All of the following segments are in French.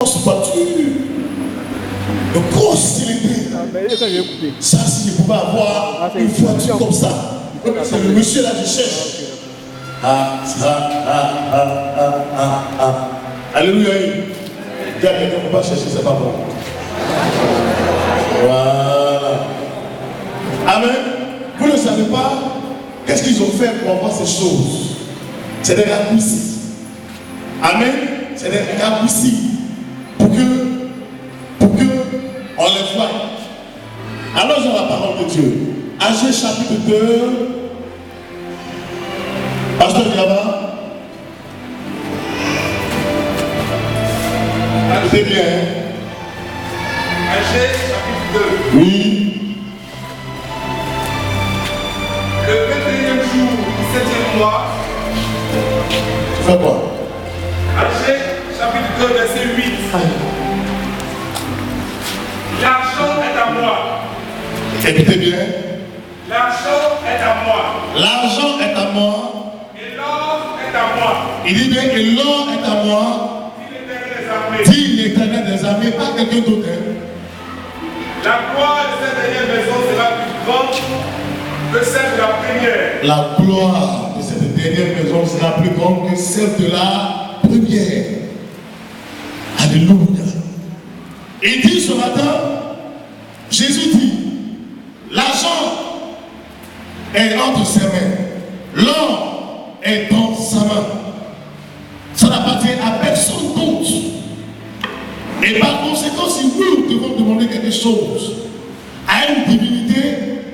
grosse voiture, de grosses célébrités. Ça, si je pouvais avoir une voiture comme ça, c'est le monsieur là, je cherche. Alléluia. On ne va pas chercher, c'est pas bon. Voilà. Amen. Vous ne savez pas qu'est-ce qu'ils ont fait pour avoir ces choses. C'est des raccourcis. Amen. C'est des raccourcis pour que on les voie. Alors dans la parole de Dieu. Agé chapitre 2. Pasteur Diaba. Écoutez bien. Agé chapitre 2. Oui. Le 21e jour du 7e mois. Tu fais quoi? Agé chapitre 2 verset 8. L'argent est à moi. Écoutez bien. L'argent est à moi. L'argent est à moi. Et l'or est à moi. Il dit bien que l'or est à moi. Dit l'Éternel des armées, pas quelqu'un d'autre. La gloire de cette dernière maison sera plus grande que celle de la première. La gloire de cette dernière maison sera plus grande que celle de la première. Alléluia. Il dit ce matin, Jésus dit, l'argent est entre ses mains, l'or est dans sa main. Ça n'appartient à personne d'autre. Et par conséquent, si nous devons demander quelque chose à une divinité,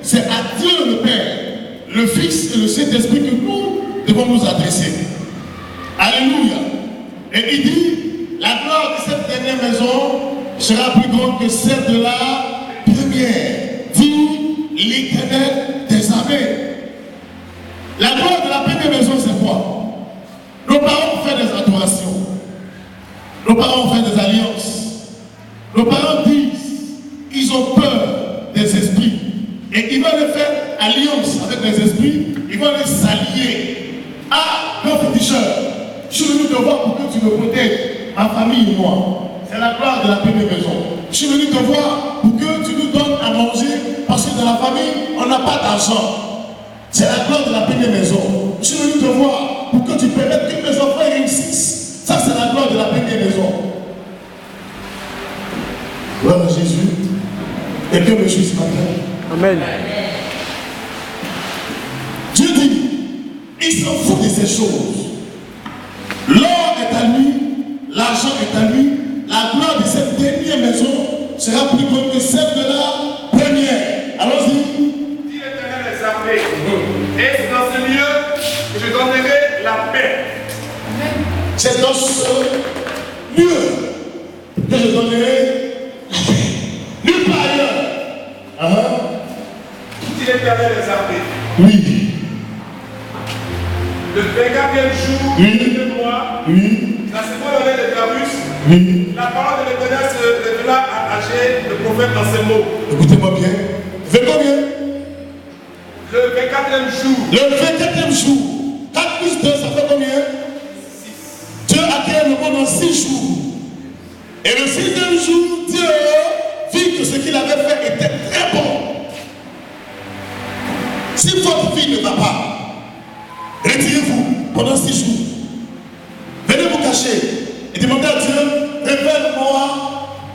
c'est à Dieu le Père, le Fils et le Saint-Esprit que nous devons nous adresser. Alléluia. Et il dit, la gloire de cette dernière maison sera plus grande que celle de la première. Dit l'Éternel des armées. La gloire de la première maison, c'est quoi? Nos parents ont fait des adorations. Nos parents ont fait des alliances. Nos parents disent, ils ont peur des esprits. Et ils veulent faire alliance avec les esprits. Ils vont les s'allier. Ah, mon féticheur, je suis venu te voir pour que tu me protèges, ma famille et moi. C'est la gloire de la première maison. Je suis venu te voir pour que tu nous donnes à manger, parce que dans la famille, on n'a pas d'argent. C'est la gloire de la première maison. Je suis venu te voir pour que tu permettes que mes enfants réussissent. Ça, c'est la gloire de la première maison. Gloire à Jésus. Et que me suit ce matin. Amen. Dieu dit, il s'en fout de ces choses. L'or est à lui, l'argent est à lui, la gloire de cette dernière maison sera plus grande que celle de la première. Allons-y. Dit l'Éternel des armées. Et c'est dans ce lieu que je donnerai la paix. C'est dans ce lieu que je donnerai la paix. Nulle part ailleurs. Dit l'Éternel des armées. Oui. Le 24e jour du mois, la seconde année de Carus, la parole de l'Éternel se révéla à Agé, le prophète, dans ces mots. Écoutez-moi bien. Vous faites combien? Le 24e jour. Le 24e jour. 4 plus 2, ça fait combien? 6. Dieu a créé le monde en 6 jours. Et le 6e jour, Dieu vit que ce qu'il avait fait était très bon. Si votre vie ne va pas, retirez-vous pendant 6 jours. Venez vous cacher et demandez à Dieu, révèle-moi,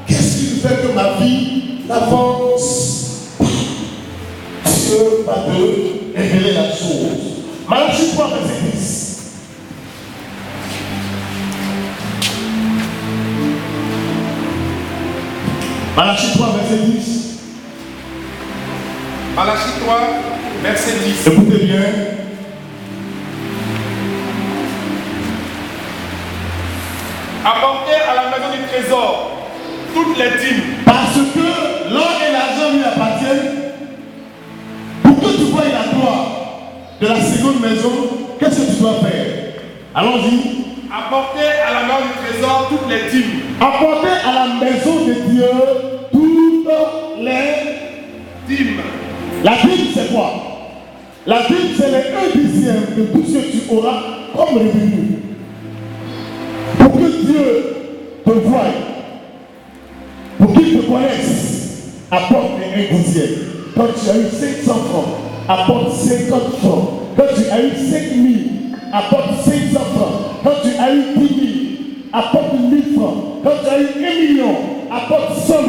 qu'est-ce qui fait que ma vie n'avance pas? Dieu va te révéler la chose. Malachie 3, verset 10. Malachie 3, verset 10. Malachie 3, verset 10. Écoutez bien. Apportez à la maison du trésor toutes les dîmes. Parce que l'or et l'argent lui appartiennent. Pour que tu voies la gloire de la seconde maison, qu'est-ce que tu dois faire? Allons-y. Apportez à la maison du trésor toutes les dîmes. Apportez à la maison de Dieu toutes les dîmes. La dîme, c'est quoi? La dîme, c'est les 1/10 de tout ce que tu auras comme revenu. Pour que Dieu te voie, connaisses, apporte un dixième. Quand tu as eu 500 francs, apporte 50 francs. Quand tu as eu 5 000, apporte 500 francs. Quand tu as eu 10 000, apporte 1000 francs. Quand tu as eu 1 million, apporte 100 000.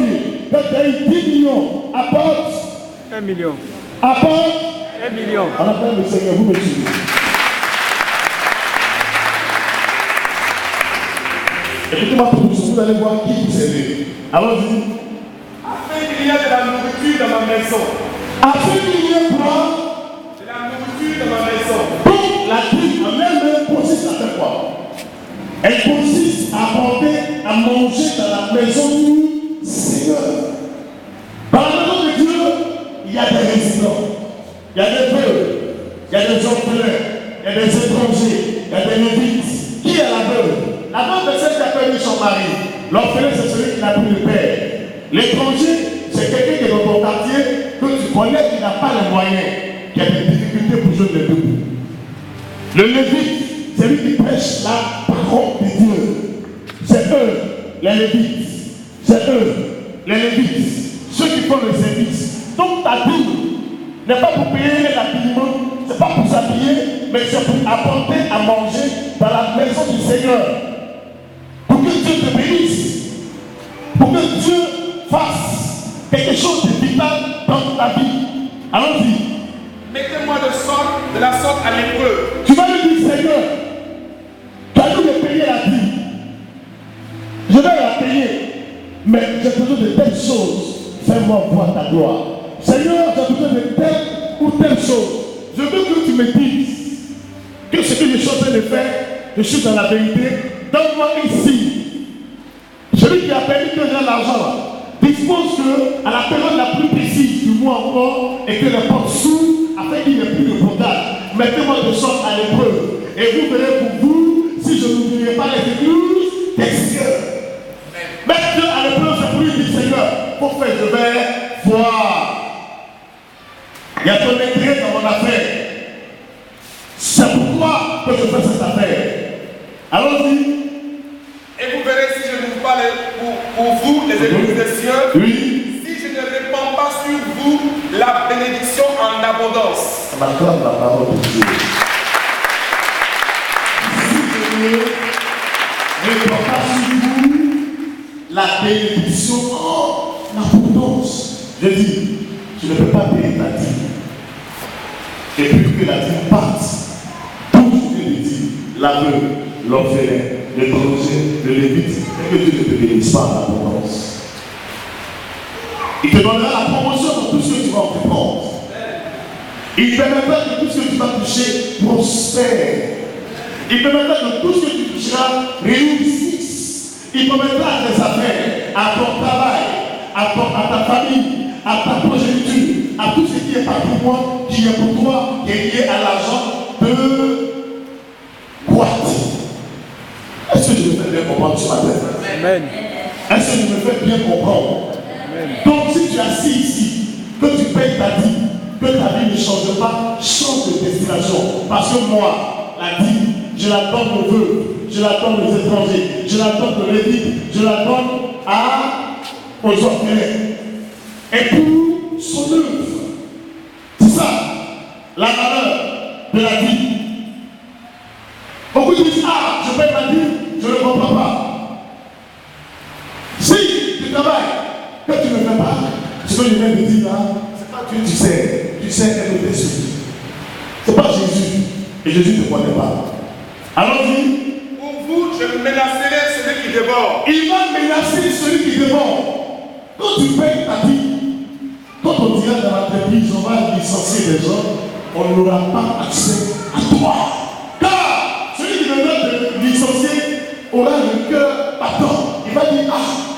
Quand tu as eu 10 millions, apporte 1 million. Apporte 1 million. On appelle le Seigneur, vous me suivez. Écoutez-moi, vous allez voir qui vous aimez. Allons-y. Afin qu'il y ait de la nourriture dans ma maison. Afin qu'il y ait quoi? De la nourriture dans ma maison. Donc, la Bible en elle-même consiste à faire quoi? Elle consiste à apporter à manger dans la maison du Seigneur. Dans la maison de Dieu, il y a des résidents, il y a des veuves, il y a des orphelins, il y a des étrangers, il y a des lévites. Qui est la veuve? La veuve, c'est celle qui a perdu son mari. L'orphelin, c'est celui qui n'a plus de père. L'étranger, c'est quelqu'un qui est dans ton quartier, que tu connais, qui n'a pas les moyens, qui a des difficultés pour jouer les deux. Le lévite, c'est lui qui prêche la parole de Dieu. C'est eux, les lévites. C'est eux, les lévites. Ceux qui font le service. Donc ta Bible n'est pas pour payer l'habillement, ce n'est pas pour s'habiller, mais c'est pour apporter à manger dans la maison du Seigneur. Pour que Dieu te bénisse. Pour que Dieu fasse quelque chose de vital dans ta vie. Allons-y. Mettez-moi de la sorte à l'épreuve. Tu vas lui dire, Seigneur, tu as dû me payer la vie. Je vais la payer. Mais j'ai besoin de telles choses. Fais-moi voir ta gloire. Seigneur, j'ai besoin de telle ou telle chose. Je veux que tu me dises que ce que je suis en train de faire, je suis dans la vérité. Donne-moi ici. Celui qui a permis que j'ai l'argent dispose que à la période la plus précise du mois encore et que les portes s'ouvrent afin qu'il n'y ait plus de blocage. Mettez-moi de sorte à l'épreuve. Et vous verrez pour vous si je n'oublierai pas les églises des cieux. Mettre Dieu à l'épreuve, c'est pour lui dire Seigneur, pour faire je vais voir. Il y a ton intérêt dans mon affaire. C'est pourquoi que je fais cette affaire. Allons-y. Et vous verrez si je n'ouvre pas pour vous les églises des cieux. Oui. Si je ne répands pas sur vous la bénédiction en abondance. On acclame la parole de Dieu. Si je ne répands pas sur vous la bénédiction en abondance. Je dis, tu ne peux pas payer ta dîme. Et puis que la dîme parte, tout ce que dit, l'aveugle, l'orphelin, l'étranger, le lévite, et que Dieu ne te bénisse pas en abondance. Il te donnera la promotion dans tout ce que tu vas entreprendre. Il permettra que tout ce que tu vas toucher prospère. Il permettra que tout ce que tu toucheras réussisse. Il permettra à tes affaires, à ton travail, à ta famille, à ta progéniture, à tout ce qui est patrimoine, qui est pour toi, qui est lié à l'argent, de croître. Est-ce que je me fais bien comprendre ce matin? Amen. Est-ce que je me fais bien comprendre? Amen. Donc si tu es assis ici, que tu payes ta dîme, que ta vie ne change pas, change de destination. Parce que moi, la dîme, je la donne aux vœux, je la donne aux étrangers, je la donne aux lévites, je la donne aux orphelins. Et pour son œuvre. C'est ça, la valeur de la vie. Beaucoup disent, ah, je paye ma dîme, je ne comprends pas. Si tu travailles, que tu ne fais pas, ce que je viens de dire là, c'est pas Dieu, tu sais être déçu. C'est pas Jésus, et Jésus ne te connaît pas. Allons-y. Pour vous, je menacerai celui qui dévore. Il va menacer celui qui dévore. Quand tu payes ta dîme, quand on dira dans l'entreprise, on va licencier les gens, on n'aura pas accès à toi. Car celui qui viendra te licencier aura le cœur battant. Il va dire, ah,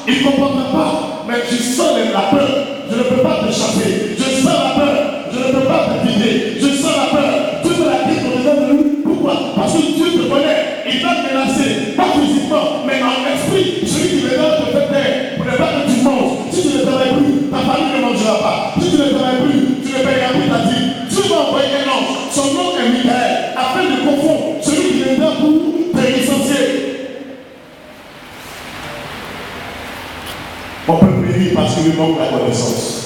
il ne comprendra pas, mais je sens la peur, je ne peux pas te chasser. Je sens la peur, je ne peux pas te vider. Je sens la peur, tu me la dis pour dedans de nous. Pourquoi? Parce que Dieu te connaît, il va te menacer, pas physiquement, mais en esprit. Celui qui viendra te faire taire, pour ne pas que tu manges. Si tu ne travailles plus, ta famille ne mangera pas. Si tu ne travailles plus, tu ne payeras plus ta dîme. Tu vas envoyer un ange, son nom est Michael, afin de confondre celui qui viendra pour te licencier. On peut périr parce qu'il manque la connaissance.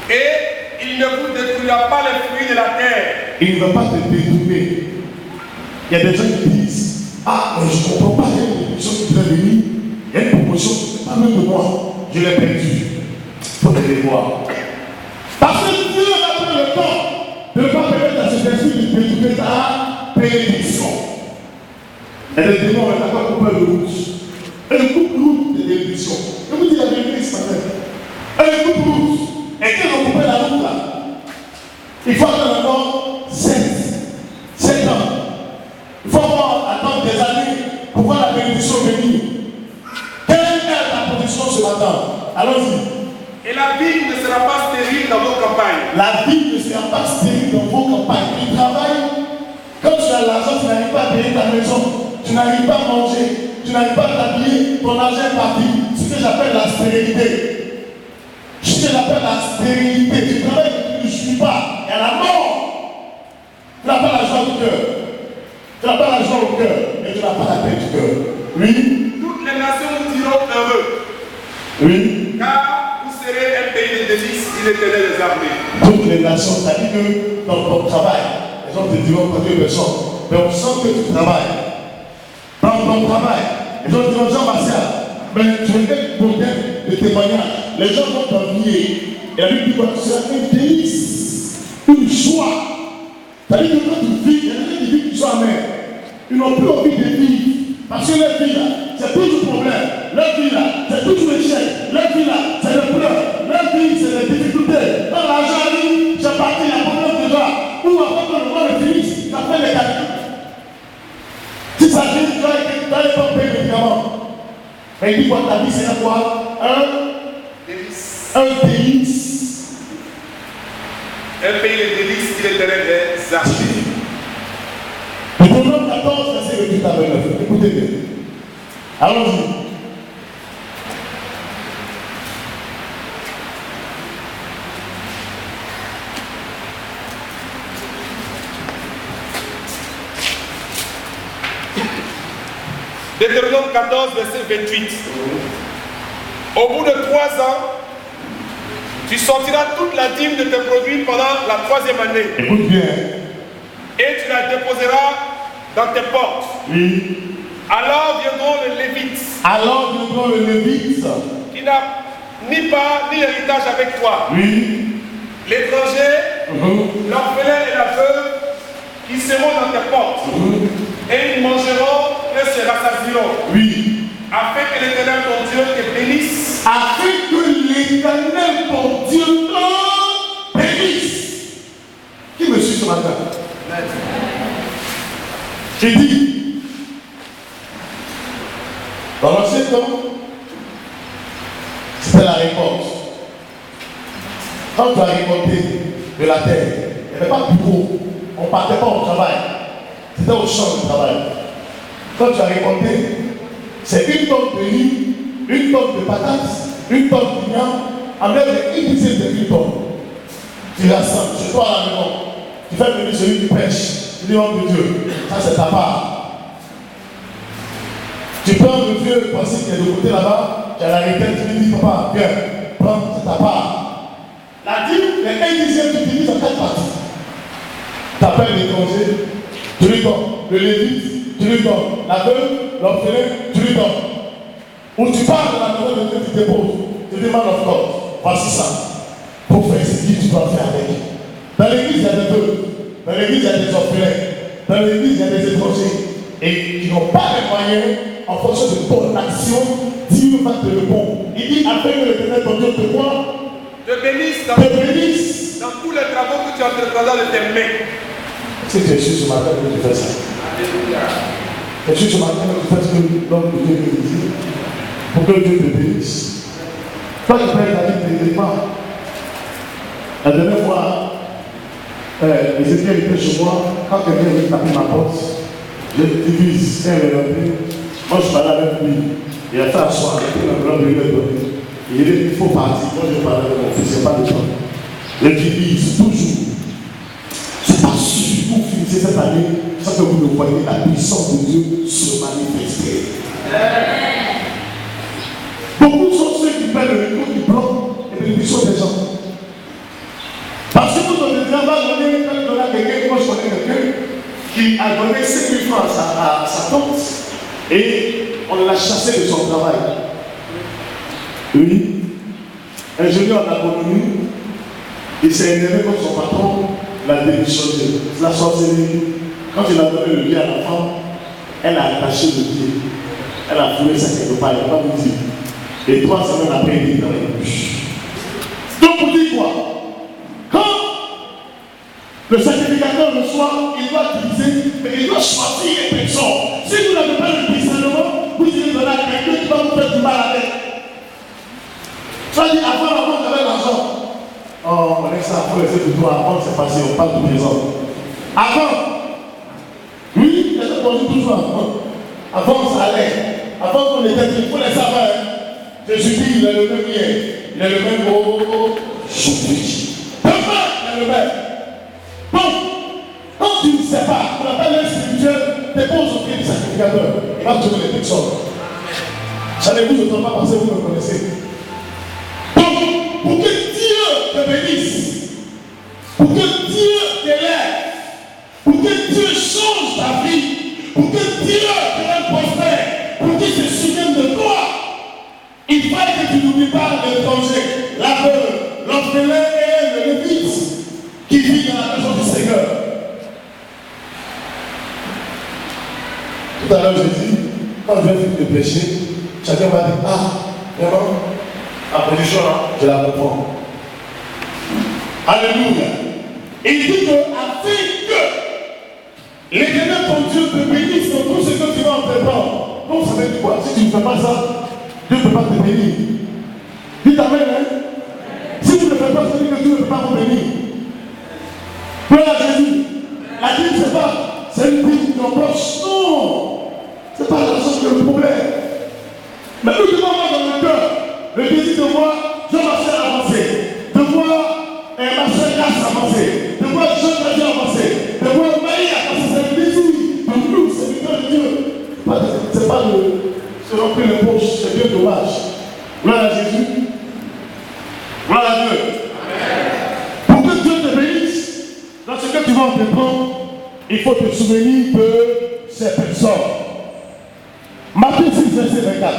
Et il ne vous détruira pas les fruits de la terre. Il ne va pas te détourner. Il y a des gens qui disent, ah, mais je ne comprends pas, il y a une proposition qui devait venir, il y a une proposition, pas même de moi, je l'ai perdu. Il faut aller voir. Parce que Dieu a pris le temps de ne pas permettre à cet esprit de détourner ta bénédiction. Et les démons ont d'accord couper le route. Et le coupe-route de bénédiction. Je vous dis la vérité ce matin. Et le coupe-route. Et quand on coupe la route là, il faut attendre encore 7 ans. Il faut attendre des années pour voir la bénédiction venir. Quelle est ta position ce matin? Allons-y. Et la vie ne sera pas stérile dans vos campagnes. La vie ne sera pas stérile dans vos campagnes. Tu travailles, quand tu as l'argent, tu n'arrives pas à payer ta maison, tu n'arrives pas à manger, tu n'arrives pas à t'habiller, ton argent est parti. C'est ce que j'appelle la stérilité. Ce que j'appelle la stérilité. Tu travailles et tu ne suis pas. Il y a la mort. Tu n'as pas la joie du cœur. Tu n'as pas la joie au cœur. Et tu n'as pas la paix du cœur. Oui. Toutes les nations vous diront heureux. Oui. Car vous serez un pays de délices, dit l'Éternel des armées. Toutes les nations, ça dit que dans ton travail, les gens te diront pas Dieu personne. Mais on sent que tu travailles. Dans ton travail, les gens te diront Jean-Martial, mais tu es un modèle de témoignage. Les gens vont t'envier. Et la Bible dit que tu seras un délice, une joie. Ça dit que quand tu vis, il y a des gens qui vivent qui sont amers. Ils n'ont plus envie de vivre. Parce que leur vie là, c'est toujours problème. Leur vie là, c'est toujours échec. Leur vie là, c'est le pleurs. Leur vie, c'est les difficultés. Quand l'argent arrive, c'est parti, il y a problème déjà. Ou avant que le monde le finisse, ça fait les calculs. Si ça vient, tu vas pas payer les médicaments. Mais il dit quoi, ta vie c'est quoi? Un délice. Un délice. Un pays de délices, dit l'Éternel des armées. Deutéronome 14, verset 28 à 29. Écoutez bien. Allons-y. Deutéronome 14, verset 28. Au bout de 3 ans, tu sortiras toute la dîme de tes produits pendant la 3e année. Écoute bien. Et tu la déposeras dans tes portes. Oui. Alors viendront les Lévites. Alors viendront les Lévites. Qui n'a ni part ni héritage avec toi. Oui. L'étranger, l'orphelin et la veuve, qui seront dans tes portes. Et ils mangeront et se rassasieront. Oui. Afin que l'Éternel ton Dieu te bénisse. Afin que l'Éternel ton Dieu te bénisse. Qui me suit ce matin? J'ai dit, dans l'ancien temps, c'était la récolte. Quand tu as récolté de la terre, il n'y avait pas de bureau, on ne partait pas au travail, c'était au champ de travail. Quand tu as récolté, c'est une tonne de riz, une tonne de patates, une tonne d'igname, enlève une dizaine de 10 tonnes. Tu rassembles, chez toi à la maison, tu fais venir celui qui pêche. Tu dis, oh mon Dieu, ça c'est ta part. Tu prends le vieux pensée qui est de côté là-bas, tu as la retraite, tu lui dis, papa, viens, prends, c'est ta part. La dîme, les 1 dixième, tu divises en 4 parties. Tu appelles l'étranger, tu lui donnes. Le lévite, tu lui donnes. La veuve, l'orphelin, tu lui donnes. Ou tu parles de la maison de Dieu, tu déposes. Tu demandes of God, voici ça. Pour faire ce que tu dois faire avec. Dans l'église, il y a des veuves. Dans l'église, il y a des orphelins. Dans l'église, il y a des étrangers. Et qui n'ont pas les moyens, en fonction de ton action, Dieu va te répondre. Il dit, afin que l'Éternel ton Dieu te voit, te bénisse dans tous les travaux que tu entreprendras de tes mains. Si tu es sûr ce matin que tu fais ça. Tu es sûr ce matin que tu fais ce que l'homme de Dieu te dit. Pour que Dieu te bénisse. Toi qui prêtes la vie de l'élément. La dernière fois, les Étienne étaient chez moi. Quand quelqu'un vient taper ma porte, je divise un verre. Moi je parlais avec lui. Il a fait asseoir. Il a pris un verre de lui. Il dit il faut partir. Moi je parle avec mon fils, il n'y a pas de temps. Je divise toujours. C'est pas sûr que vous finissez cette année sans que vous ne voyez la puissance de Dieu se manifester. Beaucoup de choses qui a donné 5 000 francs à sa tante et on l'a chassé de son travail. Oui. Ingénieur en agronomie, il s'est énervé contre son patron, l'a démissionné. La sorcellerie, quand il a donné le billet à la femme, elle a attaché le pied. Elle a foulé ça quelque part, elle n'a pas vous dire. Et 3 semaines après, il est dans les bouches. Donc, vous dites quoi? Quand le sacrificateur le soir, il doit diviser, mais il doit choisir les personnes. Si vous n'avez pas le discernement, vous direz de là quelqu'un qui va vous faire du mal avec. Tu vas dire, avant, j'avais l'argent. Oh, on laisse ça, il faut laisser du droit. Avant, c'est passé, on parle de présent. Avant, oui, il y a toujours avant. Avant, ça allait. Avant qu'on était dit, il faut laisser avant. Jésus dit, il est le même hier. Il est le même aujourd'hui. Demain, il est le même. Donc, quand tu ne sais pas, on appelle l'aide spirituelle, dépose au pied du sacrificateur. Il va trouver les personnes. Ça ne vous entend pas parce que vous me connaissez. Donc, pour que Dieu te bénisse, pour que Dieu t'élève, pour que Dieu change ta vie, pour que Dieu te rende prospère, pour qu'il se souvienne de toi, il faut que tu n'oublies pas l'étranger, la veuve, l'orphelin et le lévite qui vit dans la maison du Seigneur. Tout à l'heure, j'ai dit, quand je vais finir de prêcher, chacun m'a dit, ah, vraiment, la position là, je la comprends. Alléluia. Et il dit que, afin que l'Éternel ton Dieu te bénisse dans tout ce que tu vas entreprendre. Donc ça veut dire quoi? Si tu ne fais pas ça, Dieu ne peut pas te bénir. Dites amen, hein? Si tu ne fais pas ça, ça veut dire que Dieu ne peut pas vous bénir. Voilà Jésus. La Bible, c'est pas, c'est une Bible dans poche. Non! C'est pas l'argent qui est le problème. Mais nous devons avoir dans le cœur le désir de voir Jean-Marcel avancer, de voir Marcel Gass avancer, de voir Jean-Marcel avancer, de voir Marie avancer. C'est le désir de nous, c'est le cœur de Dieu. C'est pas se remplir les poches, c'est bien dommage. Gloire à Jésus. Gloire à Dieu. Pour que Dieu te bénisse, dans ce que tu vas entreprendre, il faut te souvenir de ces personnes. Matthieu 6, verset 24.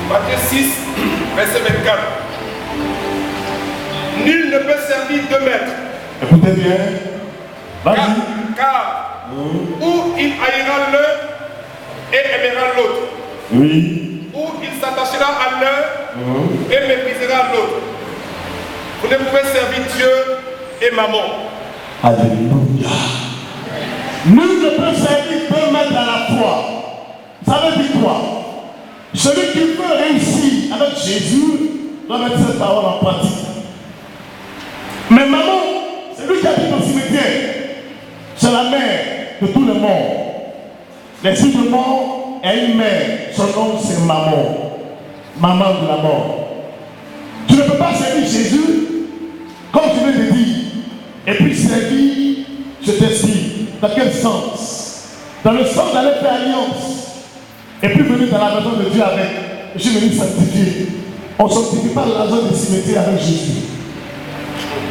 Matthieu 6, verset 24. Nul ne peut servir deux maîtres. Écoutez bien. Car ou il haïra l'un et aimera l'autre. Oui. Ou il s'attachera à l'un et méprisera l'autre. Vous ne pouvez servir Dieu et maman. Alléluia. Nul ne peut servir deux maîtres à la fois. Ça veut dire quoi? Celui qui veut réussir avec Jésus doit mettre cette parole en pratique. Mais maman, c'est lui qui habite au cimetière. C'est la mère de tout le monde. L'esprit de mort est une mère. Son nom c'est maman. Maman de la mort. Tu ne peux pas servir Jésus, comme tu viens de dire, et puis servir cet esprit. Dans quel sens? Dans le sens d'aller faire alliance. Et puis venir dans la maison de Dieu avec. Je suis venu sanctifier. On ne sanctifie pas l'argent des cimetières avec Jésus.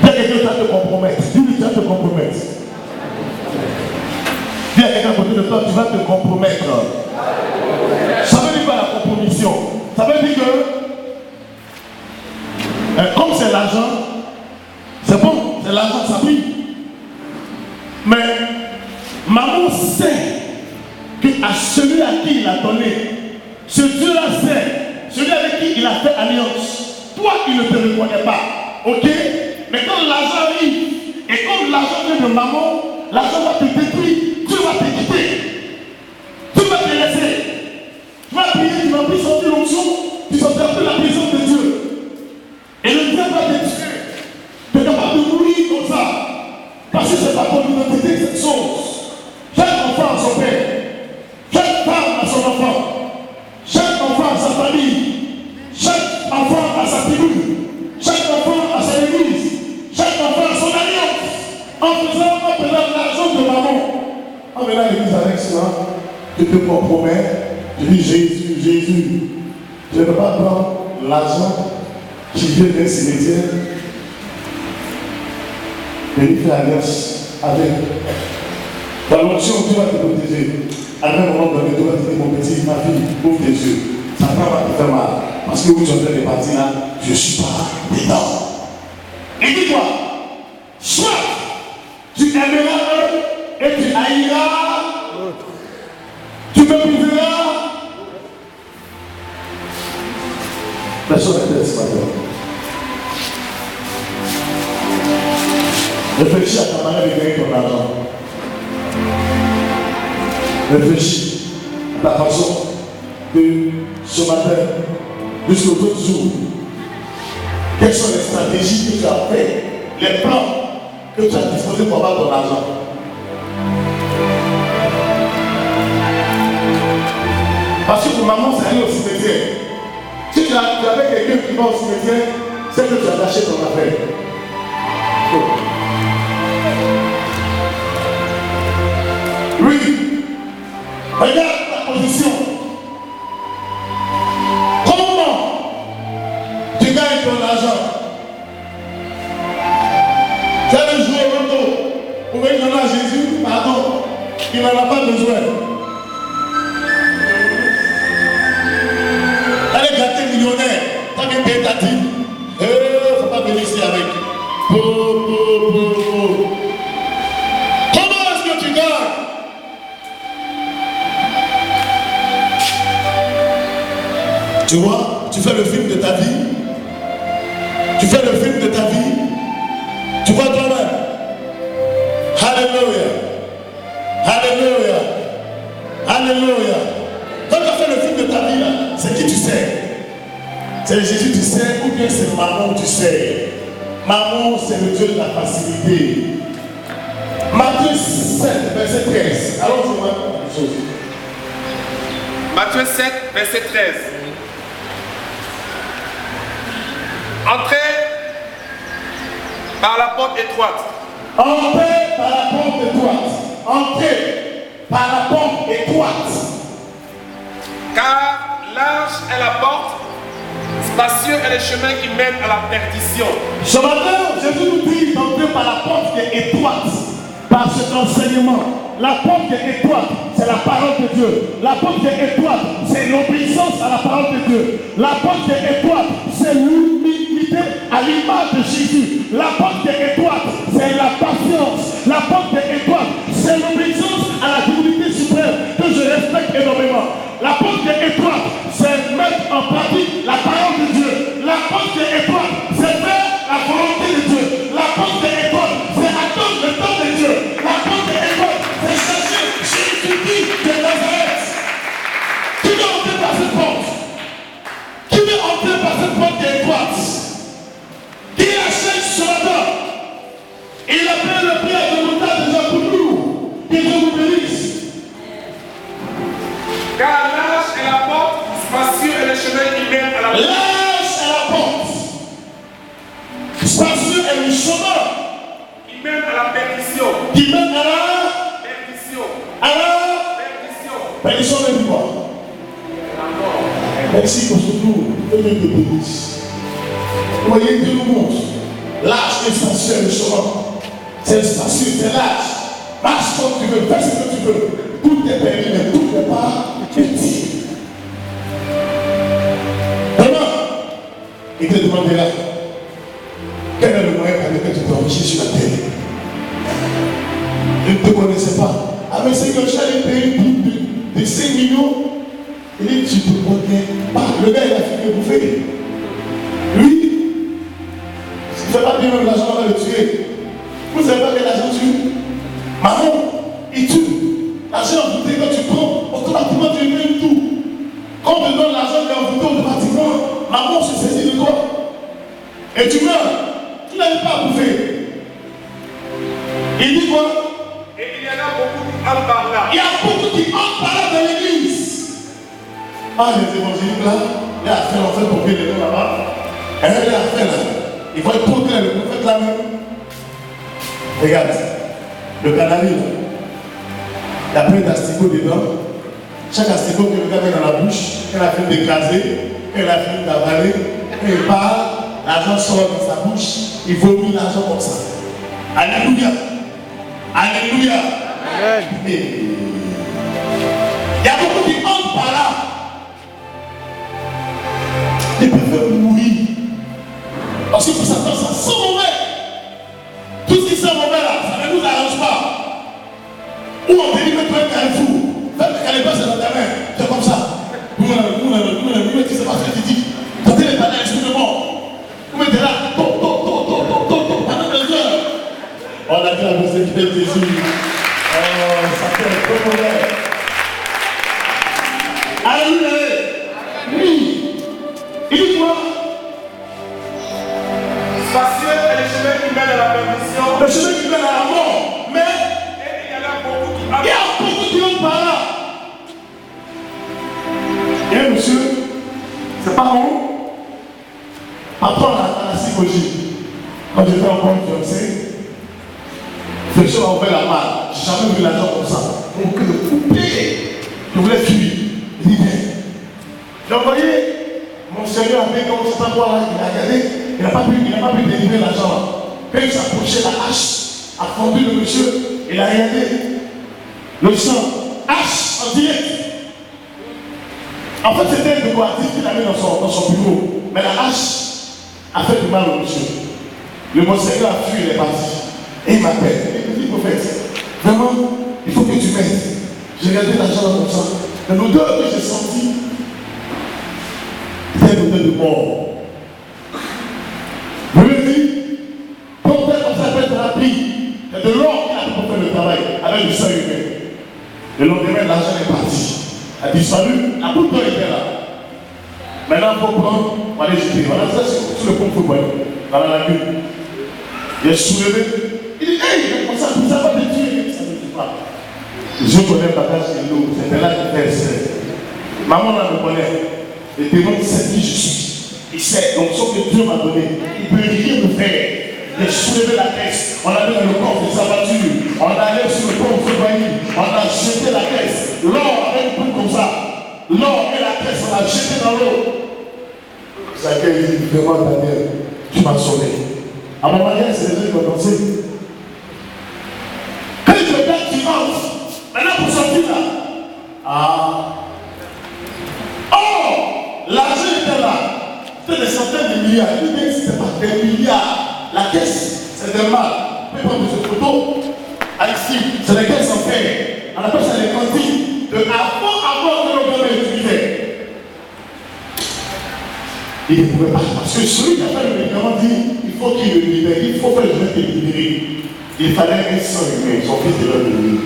Dis à quelqu'un qui va te compromettre. Dis-lui qui va te compromettre. Dis à quelqu'un à côté de toi, tu vas te compromettre. Ça veut dire quoi la compromission? Ça veut dire que, comme c'est l'argent, c'est bon, c'est l'argent, ça brille. Mais maman sait qu'à celui à qui il a donné, ce Dieu-là sait, celui avec qui il a fait alliance, toi il ne te reconnaît pas. Ok? Mais quand l'argent arrive, et comme l'argent vient de maman, l'argent va te détruire, tu vas te quitter. Tu vas te laisser. Tu vas prier, tu vas plus sortir l'onction, tu ne sentiras plus la présence de Dieu. Et le diable va te tuer. Tu es capable de mourir comme ça. Parce que ce n'est pas ton identité, cette chose. Chaque enfant a son père. Chaque femme a son enfant. Chaque enfant a sa famille. Chaque enfant a sa tribu. Chaque enfant a sa église. Chaque enfant a son alliance. En faisant l'argent de maman. En venant à l'église avec cela, te compromets, tu dis Jésus, Jésus, je ne peux pas prendre l'argent qui vient d'un cimetière et lui faire alliance avec. Dans l'onction, Dieu va te protéger. À un moment donné, Dieu va te dire, mon petit, ma fille, ouvre tes yeux. Ça va te faire mal. Parce que vous êtes en train de partir là, je ne suis pas dedans. Et dis-toi, soit tu aimeras un et tu haïras l'autre. Tu me briseras. Personne n'est ce matin. Réfléchis à ta manière de gagner ton argent. Réfléchis à ta façon de ce matin jusqu'aux autres jours. Quelles sont les stratégies que tu as faites, les plans que tu as disposés pour avoir ton argent? Parce que pour maman, c'est aller au cimetière. Si tu avais quelqu'un qui va au cimetière, c'est que tu as lâché ton affaire. Oui. Regarde ta position. Comment tu gagnes ton argent? Tu as le jouer au loto pour venir donner à Jésus, pardon, il n'en a pas besoin. Allez gâter millionnaire, t'as bien payé ta dîme. Il ne faut pas venir ici avec. Comment est-ce que tu gagnes? Tu vois, tu fais le film de ta vie. Tu fais le film de ta vie. Tu vois toi-même. Alléluia. Alléluia. Alléluia. Quand tu as fait le film de ta vie, là, c'est qui tu sais? C'est Jésus tu sais ou bien c'est Maman tu sais? Maman, c'est le Dieu de la facilité. Matthieu 7, verset 13. Alors, je vois une chose. Matthieu 7, verset 13. Entrez par la porte étroite. Entrez par la porte étroite. Entrez par la porte étroite. Car large est la porte, spacieux est le chemin qui mène à la perdition. Ce matin, Jésus nous dit d'entrer par la porte qui est étroite, par cet enseignement. La porte qui est étroite, c'est la parole de Dieu. La porte qui est étroite, c'est l'obéissance à la parole de Dieu. La porte qui est étroite, c'est l'humilité à l'image de Jésus. La porte qui est étroite, c'est la patience. La porte qui est étroite, c'est l'obéissance à la divinité suprême que je respecte énormément. La porte qui est étroite, c'est mettre en pratique la parole de Dieu. La porte qui est étroite, c'est faire la volonté de Dieu. La porte qui est étroite, c'est attendre le temps de Dieu. La porte qui est étroite, c'est chercher Jésus-Christ de Nazareth. Qui veut entrer par cette porte? Qui veut entrer par cette porte qui est étroite? Qui achète ce matin? Il a pris le prix de montage déjà pour nous. Que Dieu vous bénisse. Car large est la porte, spacieux est le chemin qui mène à la perdition. Large est la porte. Spacieux est le chemin qui mène à la perdition. qui mène à la Perdition. perdition. Perdition. Perdition de quoi? Merci pour ce jour. Que Dieu te bénisse. Vous voyez, Dieu nous montre. Large et spacieux est le chemin. C'est spacieux, c'est large. Marche comme tu veux, fais ce que tu veux. Tout est permis, mais tout n'est pas utile. Demain, il te demandera quel est le moyen par lequel tu t'es enrichi sur la terre. Il ne te connaissait pas. Ah, mais c'est que j'allais payer de 5 millions. Il dit, tu ne te connais pas. Le gars, il a fini de bouffer. Lui, s'il ne fait pas bien même l'argent, on va le tuer. Vous ne savez pas quel argent tue? Maman, il tue. L'argent envoûté, quand tu prends, automatiquement tu lui tout. Quand on te donne l'argent qui est envoûté automatiquement, maman se saisit de toi. Et tu meurs. Tu n'arrives pas à bouffer. Il dit quoi? Et il y en a beaucoup qui entrent par là. Il y a beaucoup qui entrent par là dans l'église. Ah, les évangéliques là, il y a affaire en fait pour payer les gens là-bas. Et là, il y a affaire là. Il faut être trop clair, le prophète là-même. Regarde, le canaris là. Il y a plein d'asticots dedans. Chaque astéco que le gars met dans la bouche, elle a fini d'écraser, elle a fini d'avaler, elle parle, l'argent sort de sa bouche, il vomit l'argent comme ça. Alléluia. Alléluia. Amen. Il y a beaucoup qui entrent par là. Ils peuvent mourir. Parce que pour ça, ça sent mauvais. Tout ce qui sent mauvais là, ça ne nous arrange pas. Ou on te dit que toi, tu es carrefour. Fais le carrefour, c'est dans ta main. C'est comme ça. Vous mettez, c'est pas ce que tu dis. Tentez les balais, excusez-moi. Vous mettez là, pendant 2 heures. On a dit la musique de Jésus. Oh, ça fait un peu mauvais. Alléluia. Oui. Il dit quoi? Spacieux est le chemin qui mène à la perdition. Le chemin qui mène à la mort. Mais il y en a beaucoup qui ont par là. Et monsieur, c'est pas bon. Apprends à la psychologie. Quand j'étais encore fiancé, Féchon a ouvert la malle. J'ai jamais vu l'argent comme ça. Donc le couper. Je voulais fuir. Il dit bien. J'ai envoyé mon Seigneur avec comme c'est pas quoi là. Il a regardé. Il n'a pas pu délivrer l'argent. Quand il s'approchait, la hache a fondu le monsieur. Il a regardé le sang. Hache en direct. En fait, c'était un décoratif qu'il avait dans son bureau. Mais la hache a fait du mal au monsieur. Le Monseigneur a fui, il est parti. Et il m'appelle. Il me dit, prophète, vraiment, il faut que tu m'aides. J'ai regardé l'argent comme ça. Mais l'odeur que j'ai sentie, c'était l'odeur de mort. Je lui ai dit, ton père comme ça fait thérapie. C'est de l'or qu'il a pour faire le travail avec du sang humain. Le lendemain, l'argent est parti. A disparu, la boucle était là. Maintenant, il faut prendre, on va aller jeter. Voilà, ça c'est sur le pont football, dans la lagune. Il est soulevé. Il dit, hey, comme ça va te tuer. Ça ne dit pas. Je connais le bagage de l'eau, c'était là qu'il fait essai. Maman là me connaît. Le démon sait qui je suis. Il sait, donc ce que Dieu m'a donné, il ne peut rien me faire. Il a soulevé la caisse, on allait dans le coffre de sa voiture, on allait sur le pont de on a jeté la caisse, l'or avec une boule comme ça, l'or et la caisse, on a jeté dans l'eau. Zachary dit, vraiment Daniel, tu m'as sauvé. À mon mariage, c'est les gens qui m'ont dansé. Quand tu regardes, tu entres, maintenant pour sortir là. Ah. Oh, l'argent était là, c'était des centaines de milliards, il dit, c'était pas des milliards. La caisse, c'est des mal. Vous pouvez prendre cette photo. Ici, c'est des caisses en fer. On appelle ça les cantines. De avant que le gouvernement utilisait. Il ne pouvait pas. Parce que celui qui a fait le médicament dit il faut qu'il le libère. Il faut faire le geste de libérer. Il fallait un sang humain. Son fils de l'homme de lui.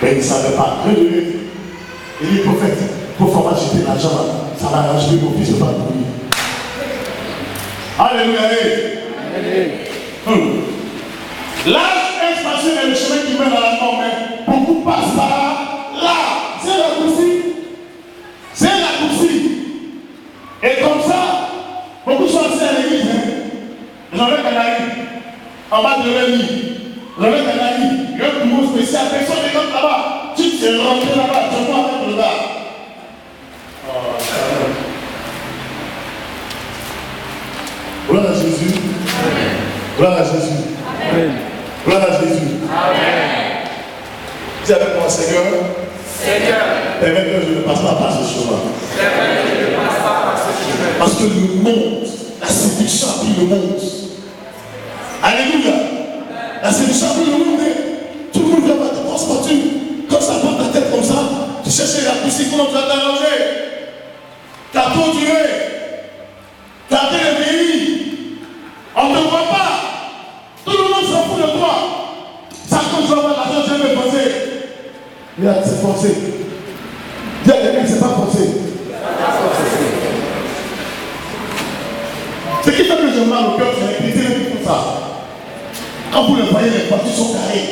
Mais il ne savait pas. Il dit prophète, il faut faire acheter l'argent. Ça va arranger mon fils de pas mourir. Alléluia. L'âge est passé dans le chemin qui mène à la mort, mais beaucoup passent par là. C'est la coursie. C'est la coursie. Et comme ça, beaucoup sont assis à l'église. J'en ai Canari, en bas de leur lit. J'en ai Canari, il y a un bureau spécial. Personne ne rentre là-bas. Tu t'es rentré là-bas, tu vas avec le gars. Gloire à Jésus. Gloire à Jésus. Amen. Gloire à Jésus. Amen. Dis avec moi, Seigneur. Seigneur. Permets que je ne passe pas par ce chemin. Permets que je ne passe pas par ce chemin. Parce que le monde, la séduction a pris le monde. Alléluia. La séduction a pris le monde. Tout le monde vient pas te transporter. Comme ça, prends ta tête comme ça. Tu cherches la poussière, comment tu vas t'arranger. Tu as continué. Tu as fait le pays. On ne te voit pas. Tout le monde s'en fout de toi. Ça, quand tu vas voir l'argent, tu vas me penser. Mais c'est forcé. Dis à quelqu'un que c'est pas forcé. Ce qui fait que j'ai mal au cœur, c'est les chrétiens qui font ça. Quand vous le voyez, les voitures sont carrées.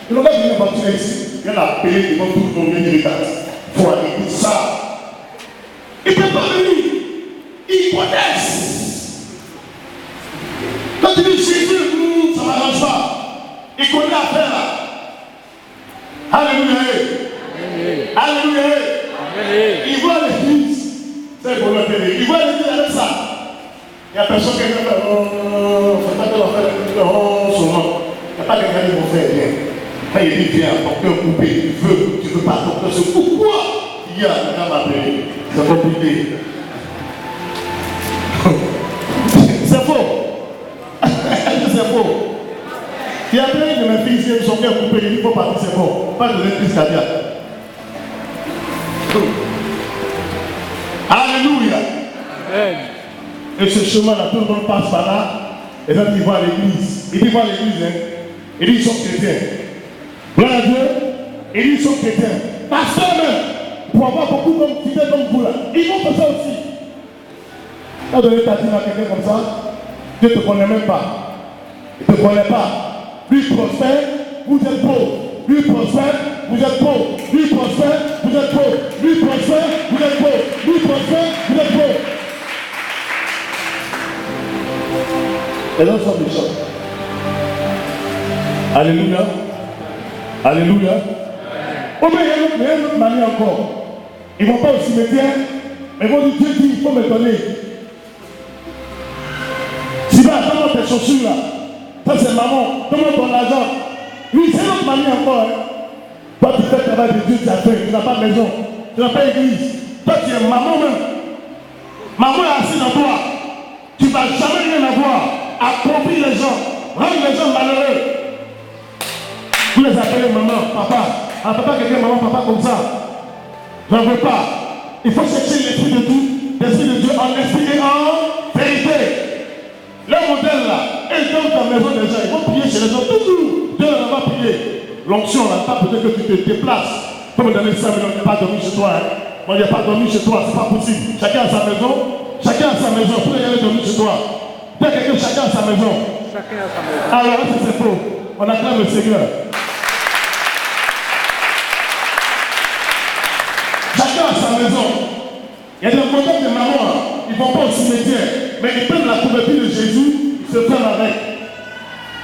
Le gars qui vient voiture ici, il y en a appelé devant tout le monde de l'État. Il faut aller pour ça. Il ne peut pas venir. Il proteste. Quand tu dis Jésus, ça ne m'arrange pas. Il connaît l'affaire là. Alléluia. Alléluia. Il voit l'église. C'est pour le télé. Il voit l'église avec ça. Il n'y a personne qui dit oh, c'est pas de l'enfer, oh, souvent. Il n'y a pas quelqu'un qui va faire bien. Quand il dit viens, docteur coupé, tu veux pas, docteur, c'est pourquoi il y a un gars m'appeler. C'est compliqué. C'est faux. C'est faux. Il y a plein de mes filles qui sont bien coupées, il faut partir, c'est bon. Pas de l'église cardiaque. Alléluia. Et ce chemin-là, tout le monde passe par là. Et là, il voit l'église. Il dit voir l'église, hein. Il dit ils sont chrétiens. Gloire à Dieu. Il dit ils sont chrétiens. Pasteur même, pour avoir beaucoup d'hommes fidèles comme vous là, ils vont faire ça aussi. Quand donné ta dîme à quelqu'un comme ça, Dieu ne te connaît même pas. Il ne te connaît pas. Lui prospère, vous êtes pauvre. Lui prospère, vous êtes pauvre. Lui prospère, vous êtes pauvre. Lui prospère, vous êtes pauvre. Lui prospère, vous êtes pauvre. Et là, nous sommes méchants. Alléluia. Alléluia. Oh, mais il y a une autre manière encore. Ils ne vont pas au cimetière, mais ils vont dire Dieu dit, il faut me donner. Si va attendre tes chaussures là, ça c'est maman, donne-moi ton argent. Oui, c'est notre manière encore. Hein. Toi, tu fais le travail de Dieu, tu as fait, tu n'as pas de maison, tu n'as pas d'église. Toi, tu es maman même. Maman est assise en toi. Tu ne vas jamais rien avoir. Accomplir les gens, rendre les gens malheureux. Vous les appelez maman, papa. Ah, papa, quelqu'un, maman, papa comme ça. J'en veux pas. Il faut chercher l'esprit de Dieu, l'esprit de Dieu en esprit et en vérité. Le modèle là, ils donnent ta maison des gens, ils vont prier chez les gens toujours. Dieu n'en va prier. L'onction là, pas peut-être que tu te déplaces. Comme donner 5 millions, il n'y a pas dormi chez toi. Hein. Moi, il n'y a pas dormi chez toi, c'est pas possible. Chacun a sa maison. Chacun a sa maison. Vous n'allez dormir chez toi. Dès quelqu'un, chacun a sa maison. Chacun a sa maison. Alors, c'est faux. On acclame le Seigneur. Chacun a sa maison. Il y a des modèles de maman, ils ne vont pas au cimetière, mais ils prennent la couverture de Jésus, ils se ferment avec.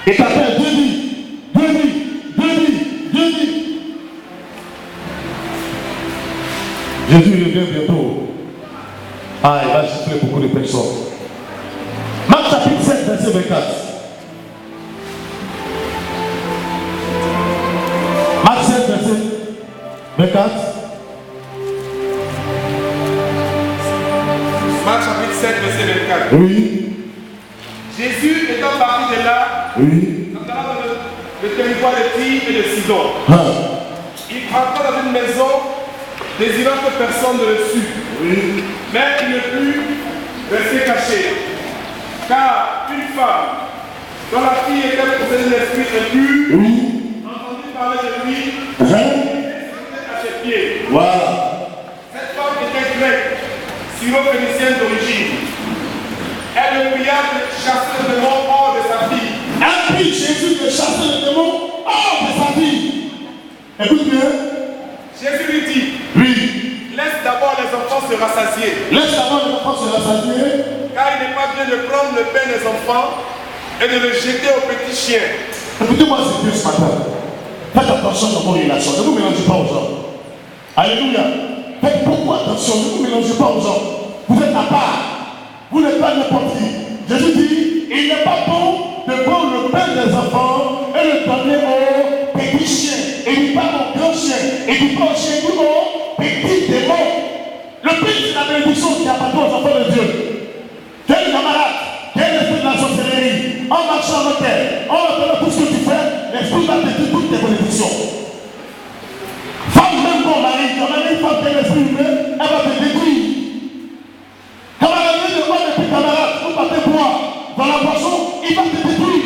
Et t'appelles Dieu dit, Dieu dit, Dieu dit, Dieu dit. Jésus revient bientôt. Ah, il va gifler beaucoup de personnes. Marc chapitre 7, verset 24. Marc 7, verset 24. Marc chapitre 7, verset 24. Oui. Jésus étant parti de là, Oui. dans le territoire de Tyr et de Sidon, il entra dans une maison désirant que personne ne le sût. Oui. Mais il ne put rester caché. Car une femme dont la fille était possédée de l'esprit impur, entendit parler de lui, et était à ses pieds. Voilà. Cette femme était grecque, syro-phénicienne d'origine. Elle le pria de chasser le démon hors de sa fille. Elle prie Jésus de chasser le démon hors de sa vie. Écoute bien. Jésus lui dit, laisse d'abord les enfants se rassasier. Laisse d'abord les enfants se rassasier. Car il n'est pas bien de prendre le pain des enfants et de le jeter aux petits chiens. Écoutez-moi, c'est Dieu ce matin. Faites attention dans vos relations. Ne vous mélangez pas aux gens. Alléluia. Faites beaucoup attention. Ne vous mélangez pas aux gens. Vous êtes à part. Vous n'êtes pas n'importe qui. Jésus dit, il n'est pas bon de prendre le pain des enfants et le donner aux petits chiens. Et il dit pas aux grands chiens. Et il dit pas aux chiens, il dit aux petits démons. Le pain, c'est la bénédiction qui appartient aux enfants de Dieu. Quel camarade, quel esprit de la sorcellerie, en marchant avec elle, en entendant tout ce que tu fais, l'esprit va te dire toutes tes bénédictions. Femme même ton mari, quand même une femme qui a l'esprit humain, elle va te détruire. Camarade, de moi depuis camarade, vous partez boire dans la boisson, il va te détruire.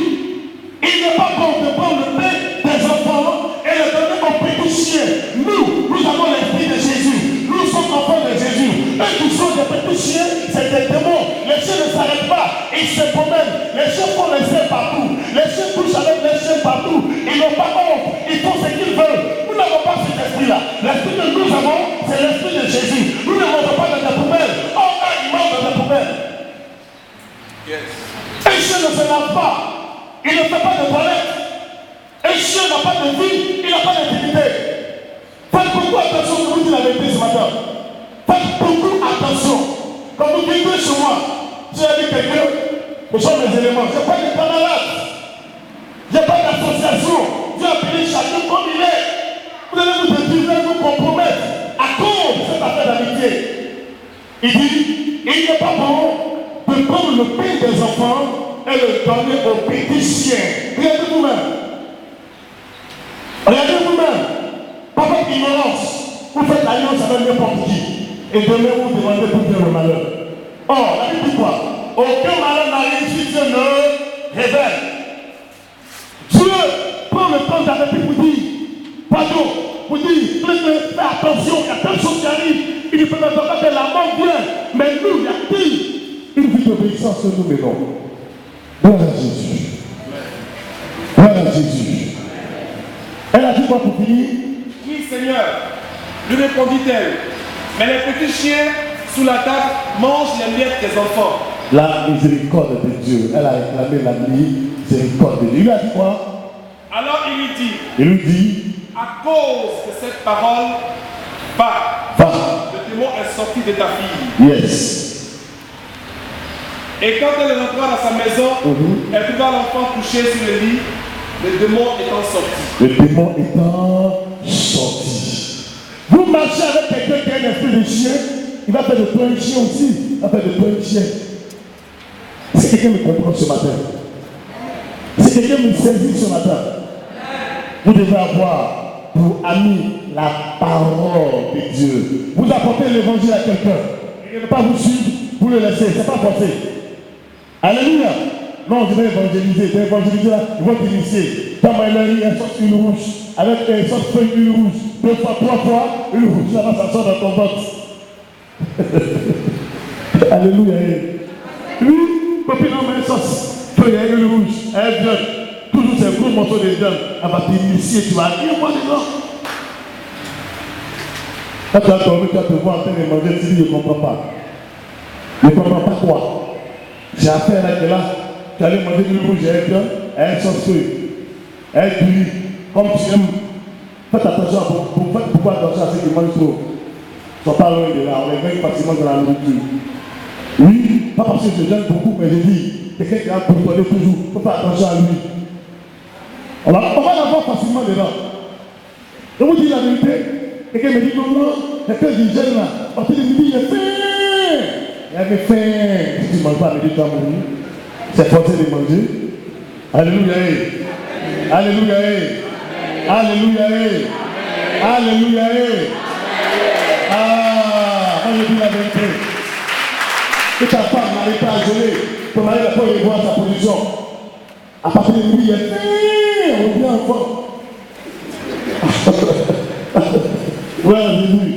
Il n'est pas bon de prendre le pain des enfants et le donner aux petits chiens. Nous avons l'esprit de Jésus. Nous sommes enfants de Jésus. Eux qui sont des petits chiens, c'est des démons. Les chiens ne s'arrêtent pas, ils se promènent. Les chiens font les chiens partout. Les chiens couchent avec les chiens partout. Ils n'ont pas honte, ils font ce qu'ils veulent. Nous n'avons pas cet esprit-là. L'esprit que nous avons, c'est l'esprit de Jésus. Nous ne mangons pas dans des poubelles. On a une mort dans des poubelles. Un chien ne se lave pas. Il ne fait pas de toilette. Un chien n'a pas de vie, il n'a pas d'intimité. Faites beaucoup attention, je vous dis la vérité ce matin. Faites beaucoup attention. Quand vous vivez chez moi, tu as dit quelqu'un, ce sont mes éléments. Je n'ai pas de camarades. Je n'ai pas d'association. Dieu a appelé chacun comme il est. Vous allez vous détruire, vous compromettre à cause de cette affaire d'amitié. Il dit, il n'est pas bon de prendre le pain des enfants et le donner aux petits chiens. Regardez vous-même. Regardez vous-même. Par votre ignorance, vous faites l'alliance avec n'importe qui. Et demain, vous demandez pour faire le malheur. Or, la Bible dit quoi? Aucun malheur n'arrive si Dieu ne révèle. Dieu prend le temps d'arrêter pour dire, pardon, pour dire, faites attention, il y a telle chose qui arrive. Il ne peut pas faire la mort vient. Mais nous, il y a qui? Une vie d'obéissance que nous menons. Gloire à Jésus. Gloire à Jésus. Elle a dit quoi pour finir? Oui, Seigneur, lui répondit-elle. Mais les petits chiens sous la table mangent les miettes des enfants. La miséricorde de Dieu. Elle a réclamé la miséricorde de Dieu. Il lui a dit quoi? Alors il lui dit. Il lui dit. À cause de cette parole, va. Le démon est sorti de ta fille. Yes. Et quand elle rentra dans sa maison, elle trouva l'enfant couché sur le lit, le démon étant sorti. Le démon étant sorti. Vous marchez avec quelqu'un qui a un esprit de chien, il va faire de toi un chien aussi. Il va faire de toi un chien. Si quelqu'un me comprend ce matin, si quelqu'un me saisit ce matin, vous devez avoir pour ami la parole de Dieu. Vous apportez l'évangile à quelqu'un. Il ne veut pas vous suivre, vous le laissez. Ce n'est pas forcé. Alléluia. Non, je vais évangéliser. Je vais évangéliser là, ils vont t'initier. Dans ma ligne, elle sort une rouge. Avec une sorte de feuille une rouge. 2 fois, 3 fois, une rouge. Là, ça sort dans ton ventre. Alléluia. Lui, copine en main, sauce. Feuille une rouge. Elle vient. Toujours ces gros morceaux de viande. Elle va t'initier. Tu vas dire, moi, dedans. Quand tu as dormi, tu vas te voir en train de manger. Tu dis, je ne comprends pas. Je ne comprends pas quoi. J'ai affaire avec là. Tu allais manger du rouge et elle sauce feuille. Elle cuit. Comme tu aimes. Faites attention pourquoi attention à ceux qui mangent trop. Ils ne sont pas loin de là. On les gagne facilement dans la nourriture. Oui, pas parce que je gêne beaucoup, mais je dis, quelqu'un qui a contrôlé toujours. Il faut faire attention à lui. On va l'avoir facilement dedans. Je vous dis la vérité. Quelqu'un me dit non, non, quelqu'un qui gêne là. Parce qu'il me dit, j'ai faim. Il avait faim. Si tu ne manges pas, il me dit, tu vas mourir. C'est forcé de manger. Alléluia. Alléluia. Alléluia. Alléluia. Ah, moi je dis la vérité. Que ta femme n'arrive pas à geler, ton mari n'a pas revoir sa position. À partir de lui, il est fait, on revient encore. Ouais, Jésus,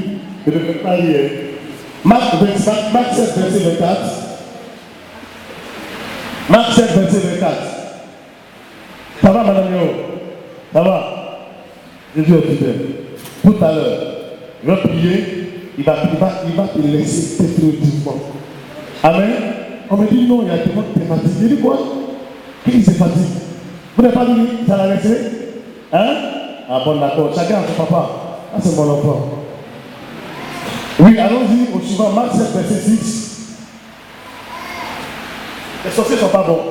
je ne peux pas lire. Marc 7, verset 24. Marc 7, verset 24. Ça va, madame Yo? Ça va? Jésus est fidèle. Tout à l'heure, il va prier, il va te laisser définitivement. Amen. On me dit non, il y a tellement de thématiques. Il dit quoi? Qui se fatigue? Vous n'avez pas dit ça l'a laissé? Hein? Ah bon, d'accord. Chacun a son papa. Ah, c'est mon enfant. Oui, allons-y au suivant. Marc 7, verset 6. Les sorciers ne sont pas bons.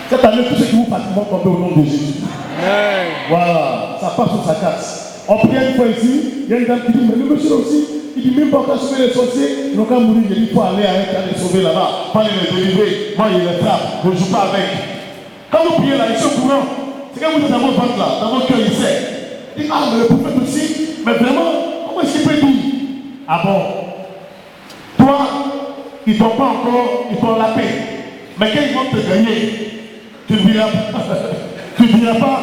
Cette année, tous ceux qui vous fatiguent vont tomber au nom de Jésus. Amen. Voilà, ça passe ou ça casse. On prie une fois ici, il y a une dame qui dit, mais le monsieur aussi, il dit même pas qu'à sauver les sorciers, ils n'ont qu'à mourir, il dit, il faut aller avec, aller sauver là-bas, pas les délivrer, moi il les frappe, je ne joue pas avec. Quand vous priez là, ils sont courants, c'est quand vous êtes dans votre ventre là, dans votre cœur, il sait. Il dit, ah, mais le prophète aussi, mais vraiment, comment est-ce qu'il peut dire? Ah bon, toi, ils ne t'ont pas encore, ils t'ont la paix. Mais quand ils vont te gagner, tu ne viendras pas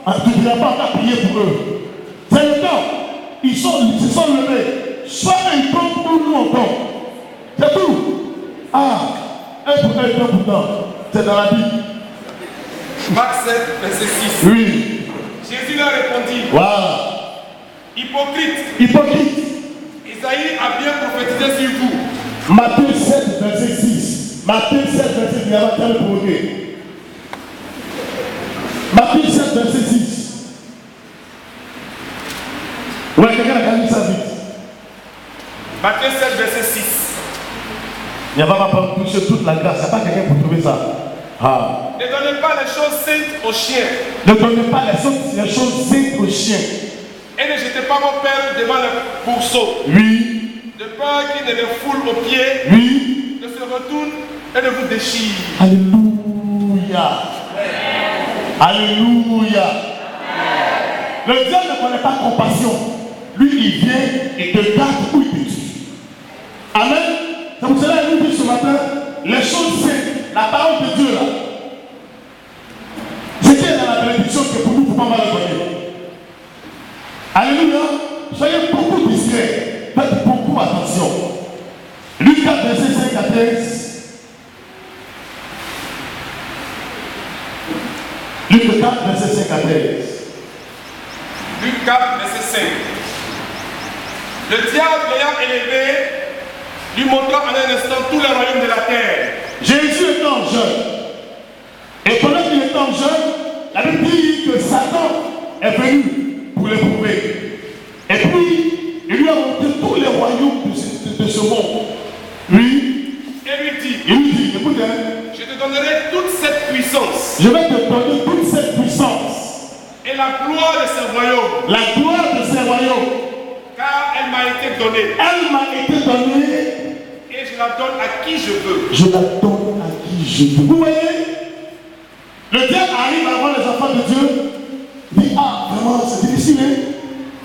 à prier pour eux. C'est le temps. Ils se sont levés. Soit un temps pour nous encore. C'est tout. Ah, un pourtant. C'est dans la Bible. Marc 7, verset 6. Oui. Jésus leur répondit. Voilà. Hypocrite. Isaïe a bien prophétisé sur vous. Matthieu 7, verset 6. Matthieu 7, verset 6. Il y a pas de provoquer. Matthieu 7, verset 6. Oui. Il n'y a pas pour toucher toute la grâce. Il n'y a pas quelqu'un pour trouver ça. Ah. Ne donnez pas les choses saintes aux chiens. Ne donnez pas les choses saintes aux chiens. Et ne jetez pas vos pères devant les pourceaux. Oui. De peur qu'ils ne les foulent aux pieds. Oui. Ne se retournent et ne vous déchirent. Alléluia. Alléluia. Le diable ne connaît pas compassion. Lui, il vient et te garde où il te tue. Amen. C'est pour cela qu'il nous dit ce matin, les choses saintes, la parole de Dieu là. Ce qui est dans la bénédiction que pour nous, il ne faut pas mal donner. Alléluia. Soyez beaucoup discrets. Faites beaucoup attention. Luc 4, verset 5 à 13. Luc 4, verset 5 à 13. Luc 4, verset 5. Le diable l'ayant élevé, lui montra en un instant tous les royaumes de la terre. Jésus étant jeune, et pendant qu'il était jeune, la Bible dit que Satan est venu pour l'éprouver. Et puis, il lui a montré tous les royaumes de ce monde. Lui, il lui dit, écoute, je te donnerai toute cette puissance. Je vais te donner toute cette puissance. Et la gloire de ce royaume. La gloire de ce royaume. Car elle m'a été donnée. Elle m'a été donnée. Et je la donne à qui je veux. Je la donne à qui je veux. Vous voyez? Le diable arrive à voir les enfants de Dieu. Il dit, ah, vraiment, c'est difficile, hein?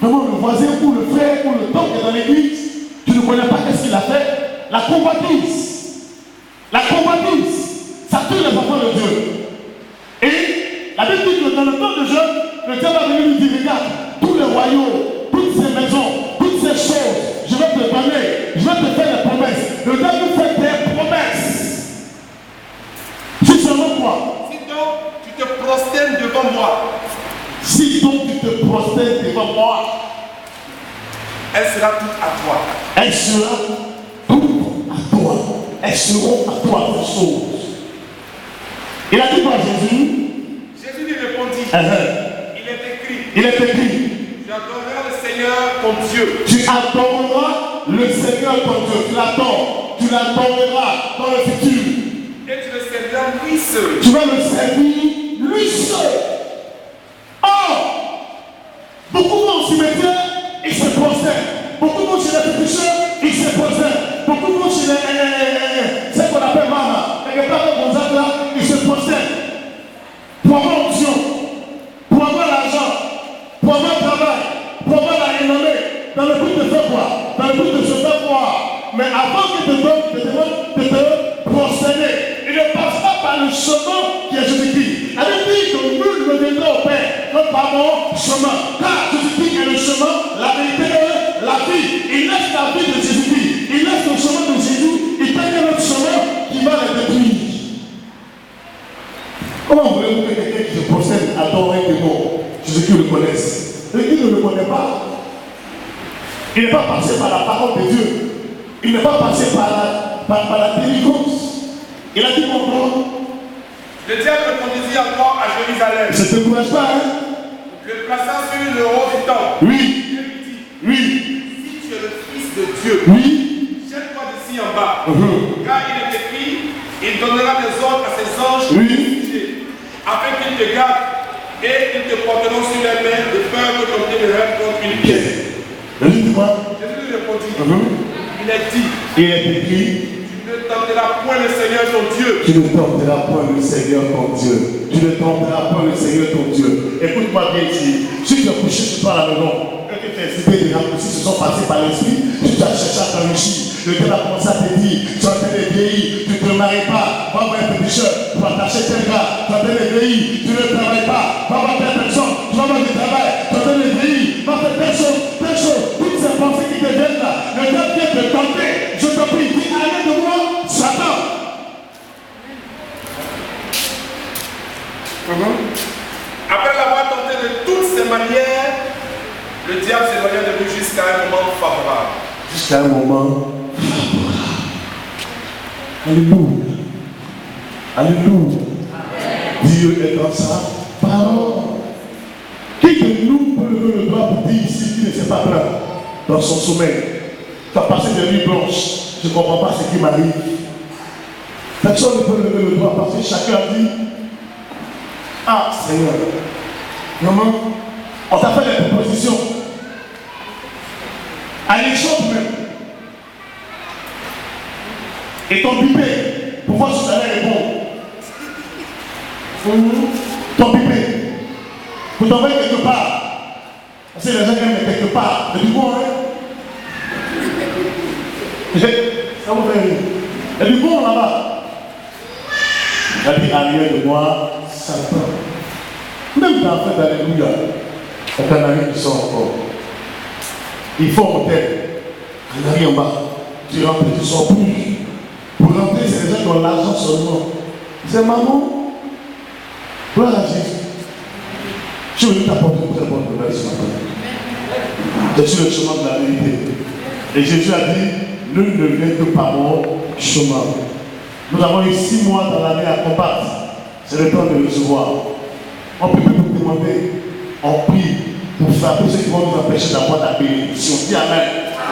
Vraiment, le voisin ou le frère ou le temps qui est dans l'église, tu ne connais pas qu'est-ce qu'il a fait. La convoitise. La convoitise. Ça tue les enfants de Dieu. Et la Bible dit que dans le temps de Job, le diable a venu lui dire, regarde, tous les royaumes, toutes ces maisons, toutes ces choses, je vais te donner, je vais te faire des promesses. Le diable fait des promesses. Si seulement quoi? Si donc tu te prosternes devant moi. Si donc tu te prosternes devant moi, elle sera toute à toi. Elle sera toute à toi. Elles seront à toi ces choses. Il a dit quoi Jésus? Jésus lui répondit. Il est écrit. Il est écrit. Tu adoreras le Seigneur ton Dieu. Tu adoreras le Seigneur ton Dieu. Tu l'adores. Tu l'adoreras dans le futur. Et tu le serviras lui seul. Tu vas le servir lui seul. Or, beaucoup vont au cimetière, ils se prosternent. Beaucoup vont chez les pécheurs, ils se prosternent. Beaucoup vont chez les ce qu'on appelle maman. Et les parents comme ça là, ils se prosternent. Pour avoir l'option, pour avoir l'argent, pour avoir le travail, pour avoir la renommée, dans le but de faire quoi? Dans le but de se faire voir. Mais avant qu'ils te demandent de te prosterner, il ne passe pas par le chemin qui est Jésus-Christ. Elle dit que nul ne viendra au Père que par mon chemin. Car Jésus-Christ est le chemin, la vérité est la vie. Il laisse la vie de Jésus-Christ. Il laisse le chemin de Jésus. Il prend un autre chemin qui va le détruire. Comment voulez-vous que quelqu'un qui se procède adore un démon, Jésus-Christ le connaisse? Jésus ne le connaît pas. Il n'est pas passé par la parole de Dieu. Il n'est pas passé par la délivrance. Il a dit mon nom. Le diable le conduisit encore à Jérusalem. Je ne te courage pas, hein? Le plaça sur le haut du temple. Oui. Et lui dit, oui. Si tu es le Fils de Dieu, oui. jette-toi d'ici en bas. Car il est écrit, il donnera des ordres à ses anges oui. afin qu'ils te gardent et ils te porteront sur les mains de peur que ton pied ne heurte contre une pierre. Jésus lui répondit, il est dit, il est écrit, tu ne tenteras point le Seigneur ton Dieu. Tu ne tenteras point le Seigneur ton Dieu. Tu ne tenteras point le Seigneur ton Dieu. Écoute-moi bien ici. Si tu es couché sur toi à la maison, que tu es excité des gens qui se sont passés par l'esprit, tu as cherché à t'enrichir. Le diable a commencé à te dire, tu es en train de vieillir, tu ne te maries pas, va voir un pécheur, tu vas t'acheter tel gars, tu es en train de vieillir, tu ne travailles pas, va voir telle personne, tu vas avoir du travail, tu es en train de vieillir, va faire telle chose, toutes ces pensées qui te viennent là, le diable vient te tenter, je te prie, dis, allez de moi, Satan. Après l'avoir tenté de toutes ces manières, le diable s'éloigna de lui jusqu'à un moment favorable. Jusqu'à un moment favorable. Alléluia. Alléluia. Dieu est dans sa parole. Qui de nous peut lever le doigt pour dire ici qu'il ne s'est pas plaint dans son sommeil? Tu as passé des nuits blanches. Je ne comprends pas ce qui m'arrive. Personne ne peut lever le doigt parce que chacun dit ah Seigneur, maman, on t'a fait des propositions. À l'échoppe même. Et ton pipé, pour voir si ça allait répondre. Ton pipé, pour t'envoyer quelque part. Parce que les gens qui aiment quelque part, c'est du bon, hein? Ça vous fait rire. Il y a du bon là-bas. Il a dit arrière de moi, Satan. Même dans la fête d'Alléluia, il y a un ami qui sort encore. Il faut monter. Un ami en bas. Tu rentres, tu sors plus. Pour rentrer, c'est les gens qui ont l'argent seulement. C'est maman. Gloire à Jésus. Je veux t'apporter une très bonne nouvelle ce matin. Je suis le chemin de la vérité. Et Jésus a dit, nul ne vient que par mon chemin. Nous avons eu 6 mois dans l'année à combattre. C'est le temps de recevoir. On ne peut plus nous demander. On prie pour frapper ceux qui vont nous empêcher d'avoir la bénédiction. Dis Amen.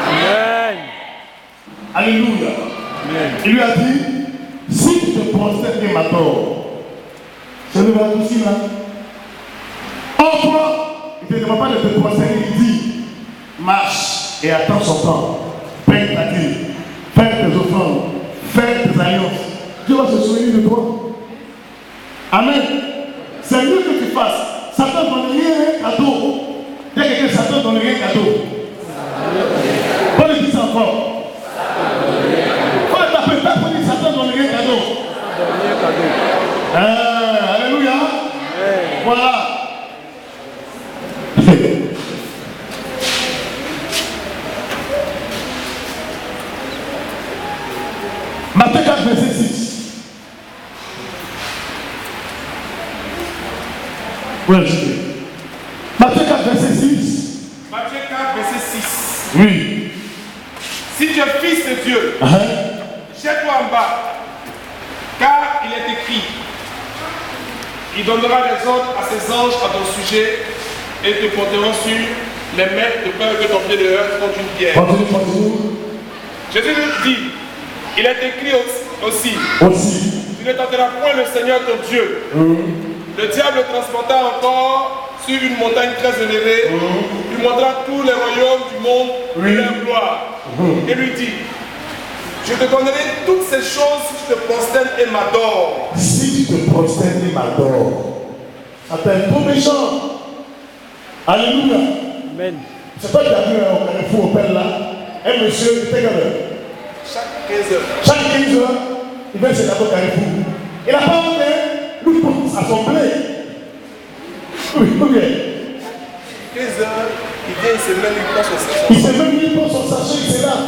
Amen. Alléluia. Amen. Il lui a dit, si tu te prosternes et m'adores, c'est le verset ici là. Enfin, il ne te demande pas de te prosterner, il dit, marche et attends son temps. Paye ta dîme, fais tes offrandes, fais tes alliances. Dieu va se souvenir de toi. Amen. C'est mieux que tu fasses. Satan ne donne rien un cadeau. Dès que quelqu'un Satan ne donne rien un cadeau. Bonne église encore. Quand tu t'appelles pas, Satan ne donne rien un cadeau. Alléluia. Voilà. Matthieu 4, verset 6. Oui, Matthieu 4, verset 6. Matthieu 4, verset 6. Oui. Si tu es fils de Dieu, jette-toi en bas, car il est écrit, il donnera des ordres à ses anges à ton sujet et te porteront sur les mains de peur que ton pied ne heurte contre une pierre. Continue. Jésus nous dit, il est écrit aussi, tu ne tenteras point le Seigneur ton Dieu. Le diable le transporta encore sur une montagne très élevée, lui montra tous les royaumes du monde et leur gloire, et lui dit, je te donnerai toutes ces choses si tu te prosternes et m'adores. Si tu te prosternes et m'adores, ça t'est trop méchant. Alléluia. Amen. C'est toi qui as vu un fou au père là. Un monsieur, il fait quelle heure? Chaque 15 heures. Chaque 15 heures, il va se laver au Carrefour. Il n'a pas honte, lui pour assembler. Oui, bien. 15 heures, il vient, il se met, il prend son sachet. Il se met, il prend son sachet, il se lave.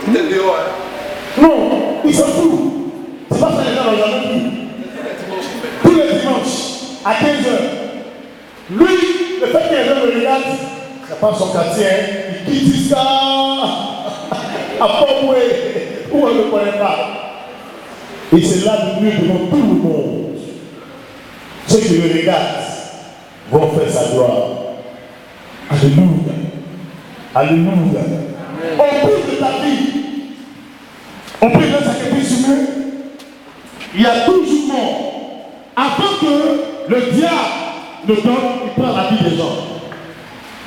Tout est dehors, hein. Non, il s'en fout. C'est pas ça les gens n'ont jamais vu. Tous les dimanches, à 15 heures. Lui, le fait qu'il y ait le regarde, c'est pas son quartier, il quitte ça. À Pomoué, où on ne le connaît pas. Et c'est là le mieux devant tout le monde. Ceux qui le regardent vont faire sa gloire. Alléluia. Alléluia. On prie de ta vie. On prie d'un sacrifice humain. Il y a toujours mort. Avant que le diable ne donne, il prend la vie des gens.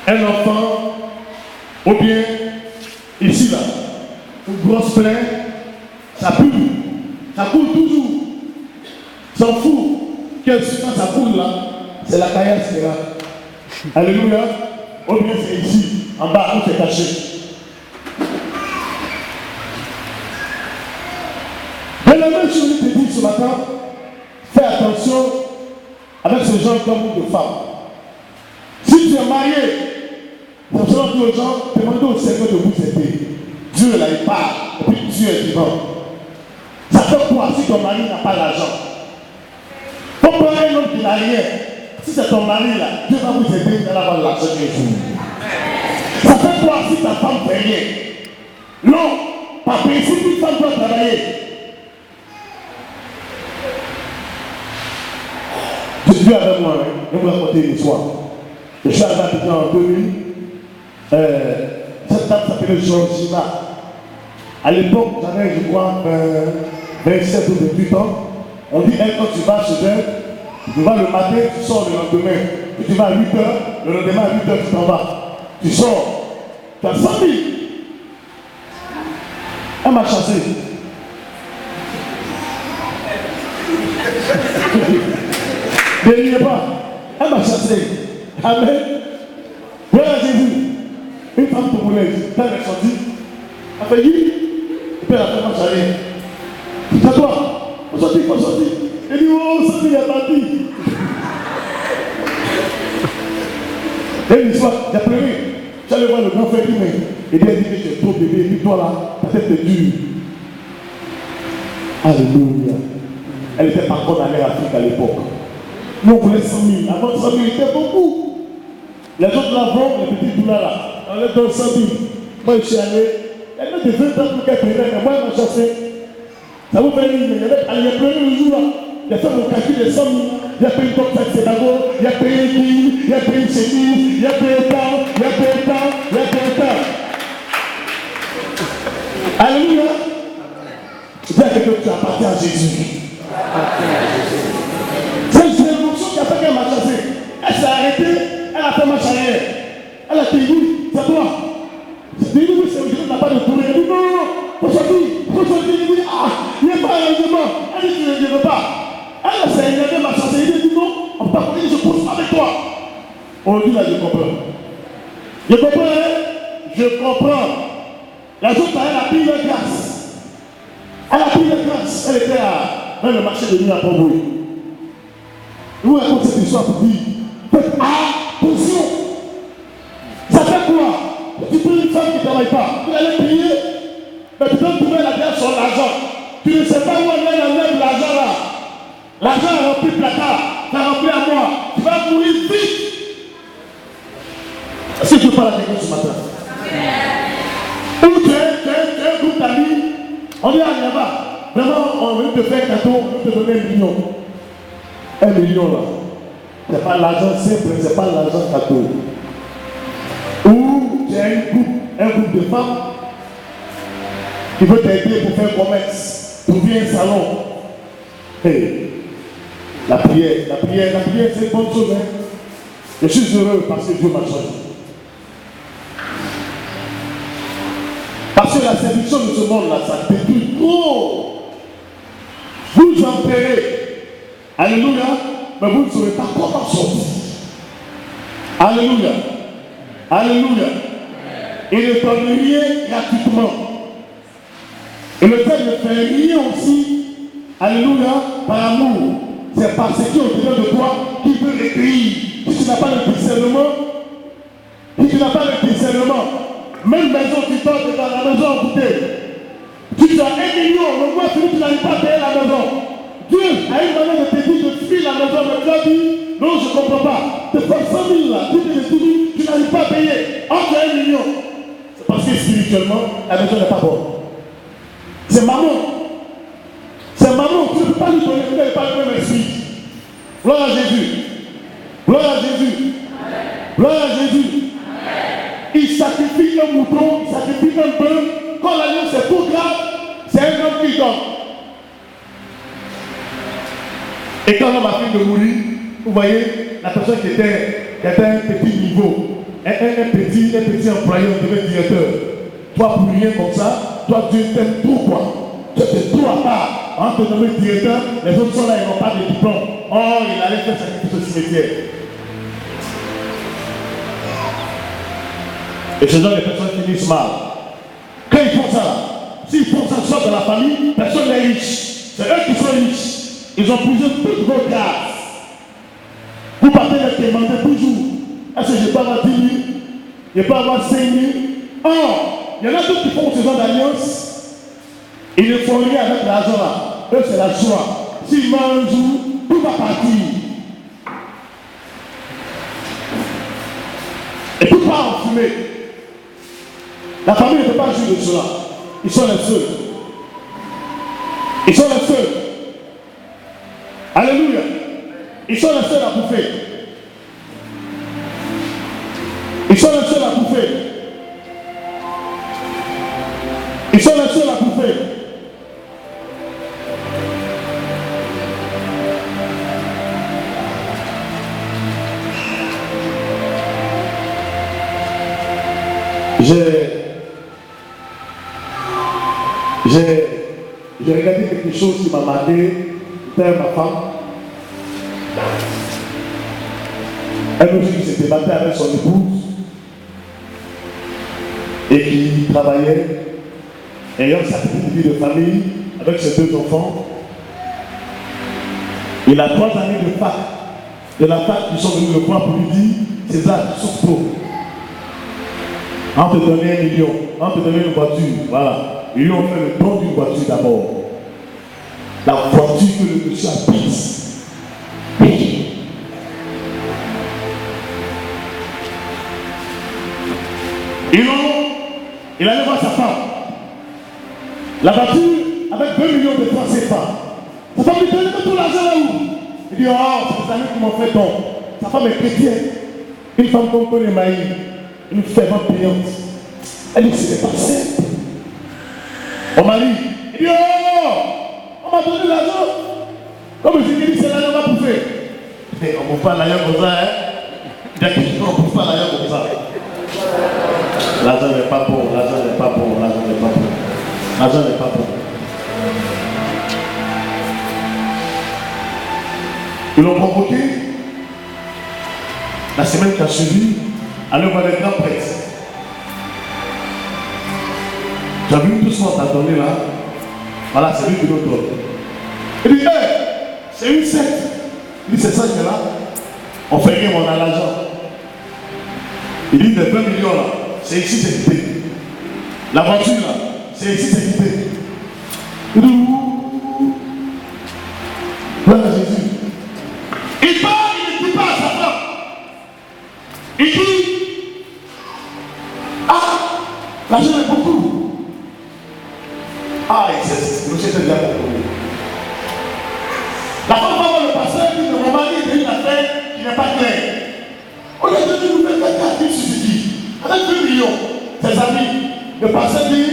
Un enfant, ou bien, ici là, une grosse plaie, ça pue, ça coule toujours. S'en fout. Quelle substance ça coule là? C'est la caillasse qui est là. Alléluia. Ou bien c'est ici, en bas, où c'est caché. Mais la même chose que je te dis ce matin, fais attention avec ce genre d'homme ou de femme. Si tu es marié, pour cela que les gens demandent au Seigneur de vous aider. Dieu là, il parle, et puis Dieu est vivant. Ça fait quoi si ton mari n'a pas l'argent? Pourquoi un homme qui n'a rien? Si c'est ton mari là, Dieu va vous aider à avoir l'argent un jour. Ça fait quoi si ta femme fait rien? Non, par principe, une femme doit travailler. Je suis avec moi, je vais vous raconter une histoire. Je suis arrivé en 2000. Cette dame s'appelait Georgina. À l'époque, j'avais, je crois, 27 ou 28 ans. On dit, elle, quand tu vas chez elle, tu vas le matin, tu sors le lendemain. Et tu vas à 8h, le lendemain à 8h, tu t'en vas. Tu sors. Tu as 100 000. Elle m'a chassé. N'oubliez pas. Elle m'a chassé. Amen. Voilà Jésus. Une femme togolaise, quand elle est sortie, elle fait oui. Et puis elle a fait marche arrière. C'est toi. Faut sortir. Elle dit, oh, ça il est parti. Et une fois, j'ai pleuré. J'allais voir le grand frère qui m'a dit, il a dit que tu es trop bébé, et puis toi là, ta tête est dure. Alléluia. Elle était pas encore dans l'Afrique à l'époque. Nous on voulait 100 000. Avant 100 000, c'était beaucoup. Les autres là-bas, les petits douleurs là, on les donne 100 000. Moi je suis allé, elle m'a dit 20 ans pour qu'elle prenne, mais moi elle m'a chassé. Ça vous fait rire, il y a pleuré le jour là. Il a fait mon calcul de 100 000. Il a payé une top c'est d'abord, il a payé une ligne, il a payé une chenille, il a payé un temps, il a payé un temps, il a payé un temps. Alléluia. Dis à quelqu'un que tu appartiens à Jésus. C'est une émotion qui a fait qu'elle m'a chassé. Elle s'est arrêtée, elle a fait marche arrière. Elle a dit oui, c'est toi. J'ai dit oui, c'est Jésus, n'a pas de tourner. Elle dit non, aujourd'hui, il dit ah, il n'y a pas un règlement. Elle dit tu ne veux pas. Elle s'est énervée, m'a chassé. Il dit non, on ne peut pas dire je pousse avec toi. On dit là, je comprends. Je comprends, hein? Je comprends. La autre, elle a pris leur grâce. Elle a pris leur grâce. Elle était dans le marché de nuit à Port-Bouille. Je vous raconte cette histoire pour dire faites attention. Ça fait quoi? Tu prends une femme qui ne travaille pas. Tu allais payer, mais tu dois trouver la bière sur l'argent. Tu ne sais pas où elle est la l'argent là. L'argent a rempli le placard. Ça a rempli à moi. Tu vas mourir vite. Est-ce que tu parles à quelqu'un ce matin? Ou tu es un groupe d'amis, on dit à Niaba, vraiment, on veut te faire un cadeau, on veut te donner 1 million. 1 million là. Ce n'est pas l'argent simple, ce n'est pas l'argent cadeau. Ou tu as un groupe de femmes qui veut t'aider pour faire commerce, pour ouvrir un salon. Hey, la prière, c'est une bonne chose. Hein? Je suis heureux parce que Dieu m'a choisi. Parce que la séduction de ce monde-là, ça détruit trop. Vous en paierez. Alléluia. Mais vous ne saurez pas comment sortir. Alléluia. Alléluia. Il ne donne rien gratuitement. Et le fait de faire rien aussi, alléluia, par amour, c'est parce que au-delà de toi qui veut recueillir. Si tu n'as pas le discernement, même maison qui tombe dans la maison à goûter. Tu as 1 million, le mois fini, tu n'arrives pas à payer la maison. Dieu a une manière de te dire de fuir la maison, mais tu as dit, non, je ne comprends pas. Tu fais 100 000 là, tu n'arrives pas à payer. Entre 1 million. C'est parce que spirituellement, la maison n'est pas bonne. C'est maman. C'est maman, tu ne peux pas lui donner, tu n'as pas le même esprit. Gloire à Jésus. Gloire à Jésus. Gloire à Jésus. Il sacrifie un mouton, il sacrifie un bœuf. Quand l'agneau c'est trop grave, c'est un homme qui donne. Et quand l'homme a fini de mourir, vous voyez, la personne qui était un petit niveau, un petit employé, un devait directeur. Toi, pour rien comme ça, toi, Dieu t'aime trop quoi. Tu es trop à part. En te nommant directeur, les autres sont là, ils n'ont pas de diplôme. Or, il allait faire sacrifice au cimetière. Et ce genre de personnes finissent mal. Quand ils font ça, s'ils font ça soit dans la famille, personne n'est riche. C'est eux qui sont riches. Ils ont posé toutes vos grâces. Vous partez les demander toujours. Est-ce que je peux avoir 10 000? Je peux avoir 5 000? Or, il y en a d'autres qui font ce genre d'alliance. Ils ne font rien avec l'argent là. Eux, c'est la joie. S'ils mangent un jour, tout va partir. Et tout part en fumée. La famille ne peut pas jouer de cela. Ils sont les seuls. Ils sont les seuls. Alléluia. Ils sont les seuls à bouffer. Ils sont les seuls à bouffer. Ils sont les seuls à bouffer. J'ai regardé quelque chose qui m'a marqué, père, ma femme. Un monsieur qui s'était battu avec son épouse et qui travaillait, ayant sa petite vie de famille avec ses 2 enfants. Il a 3 années de fac. De la fac, ils sont venus le voir pour lui dire César, souffre-toi. On te donnait 1 million, on te donnait une voiture. Voilà. Ils lui ont fait le don d'une voiture d'abord. La voiture que le monsieur a prise. Il allait voir sa femme. La voiture avec 2 millions de francs CFA. Sa femme lui donnait tout l'argent là où? Il dit, oh, c'est des amis qui m'ont fait don. Sa femme est chrétienne. Une femme qu'on connaît Maï, une fervente payante. Elle dit, c'est pas simple. Mon mari, il dit, oh, on m'a donné l'argent. Comme je dis, c'est l'argent qu'on va bouffer. Mais on ne bouffe pas l'argent comme ça, hein. Il y a quelque chose, on ne bouffe pas l'argent comme ça. L'argent n'est pas bon, l'argent n'est pas bon, l'argent n'est pas bon. L'argent n'est pas bon. Ils l'ont convoqué la semaine qui a suivi, aller voir les grands prêtres. Tu as vu tout ce qu'on t'a donné là? Voilà, c'est lui qui nous donne. Il dit, hey, c'est une secte. Il dit, c'est ça que là. On fait rien, on a l'argent. Il dit, les 20 millions là, c'est ici, c'est quitté. La voiture là, c'est ici, c'est quitté. Il dit, où? Voilà Jésus. Il parle, il ne dit pas à sa femme. Il dit, ah, l'argent est beaucoup. Ah, c'est le chef de la compagnie. La femme va voir le pasteur et dit, mon mari a une affaire qui n'est pas claire. On a dit, nous faisons quelqu'un qui suffit. Avec 2 millions, ses amis, le pasteur dit,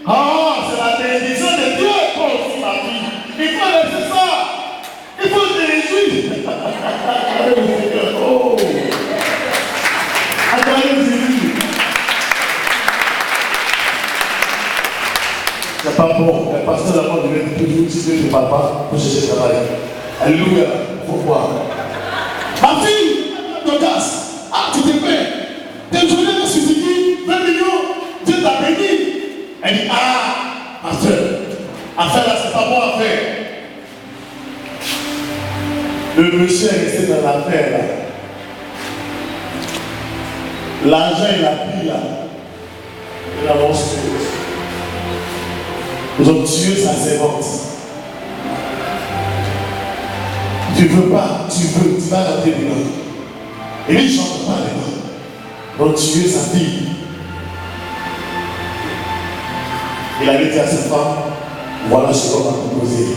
ah, c'est la bénédiction de Dieu pour aussi ma fille. Il faut laisser ça. Il faut te réjouir. Oh. Attendez, Jésus. C'est pas bon. Le pasteur d'abord devait toujours utiliser le papa pour chercher le travail. Alléluia. Pourquoi? Ma fille, Dodas, ah, tu te fais. Tes journées me suffit 20 millions. Dieu t'a béni. Elle dit, ah, pasteur, affaire là, c'est pas bon à faire. Le monsieur est resté dans l'affaire là. L'argent il a pris là. Il a lancé. Ils ont tué sa servante. Tu veux pas, tu vas rentrer dedans. Et lui, il ne chante pas dedans. Ils ont tué sa fille. Il avait dit à sa femme, voilà ce qu'on va proposer.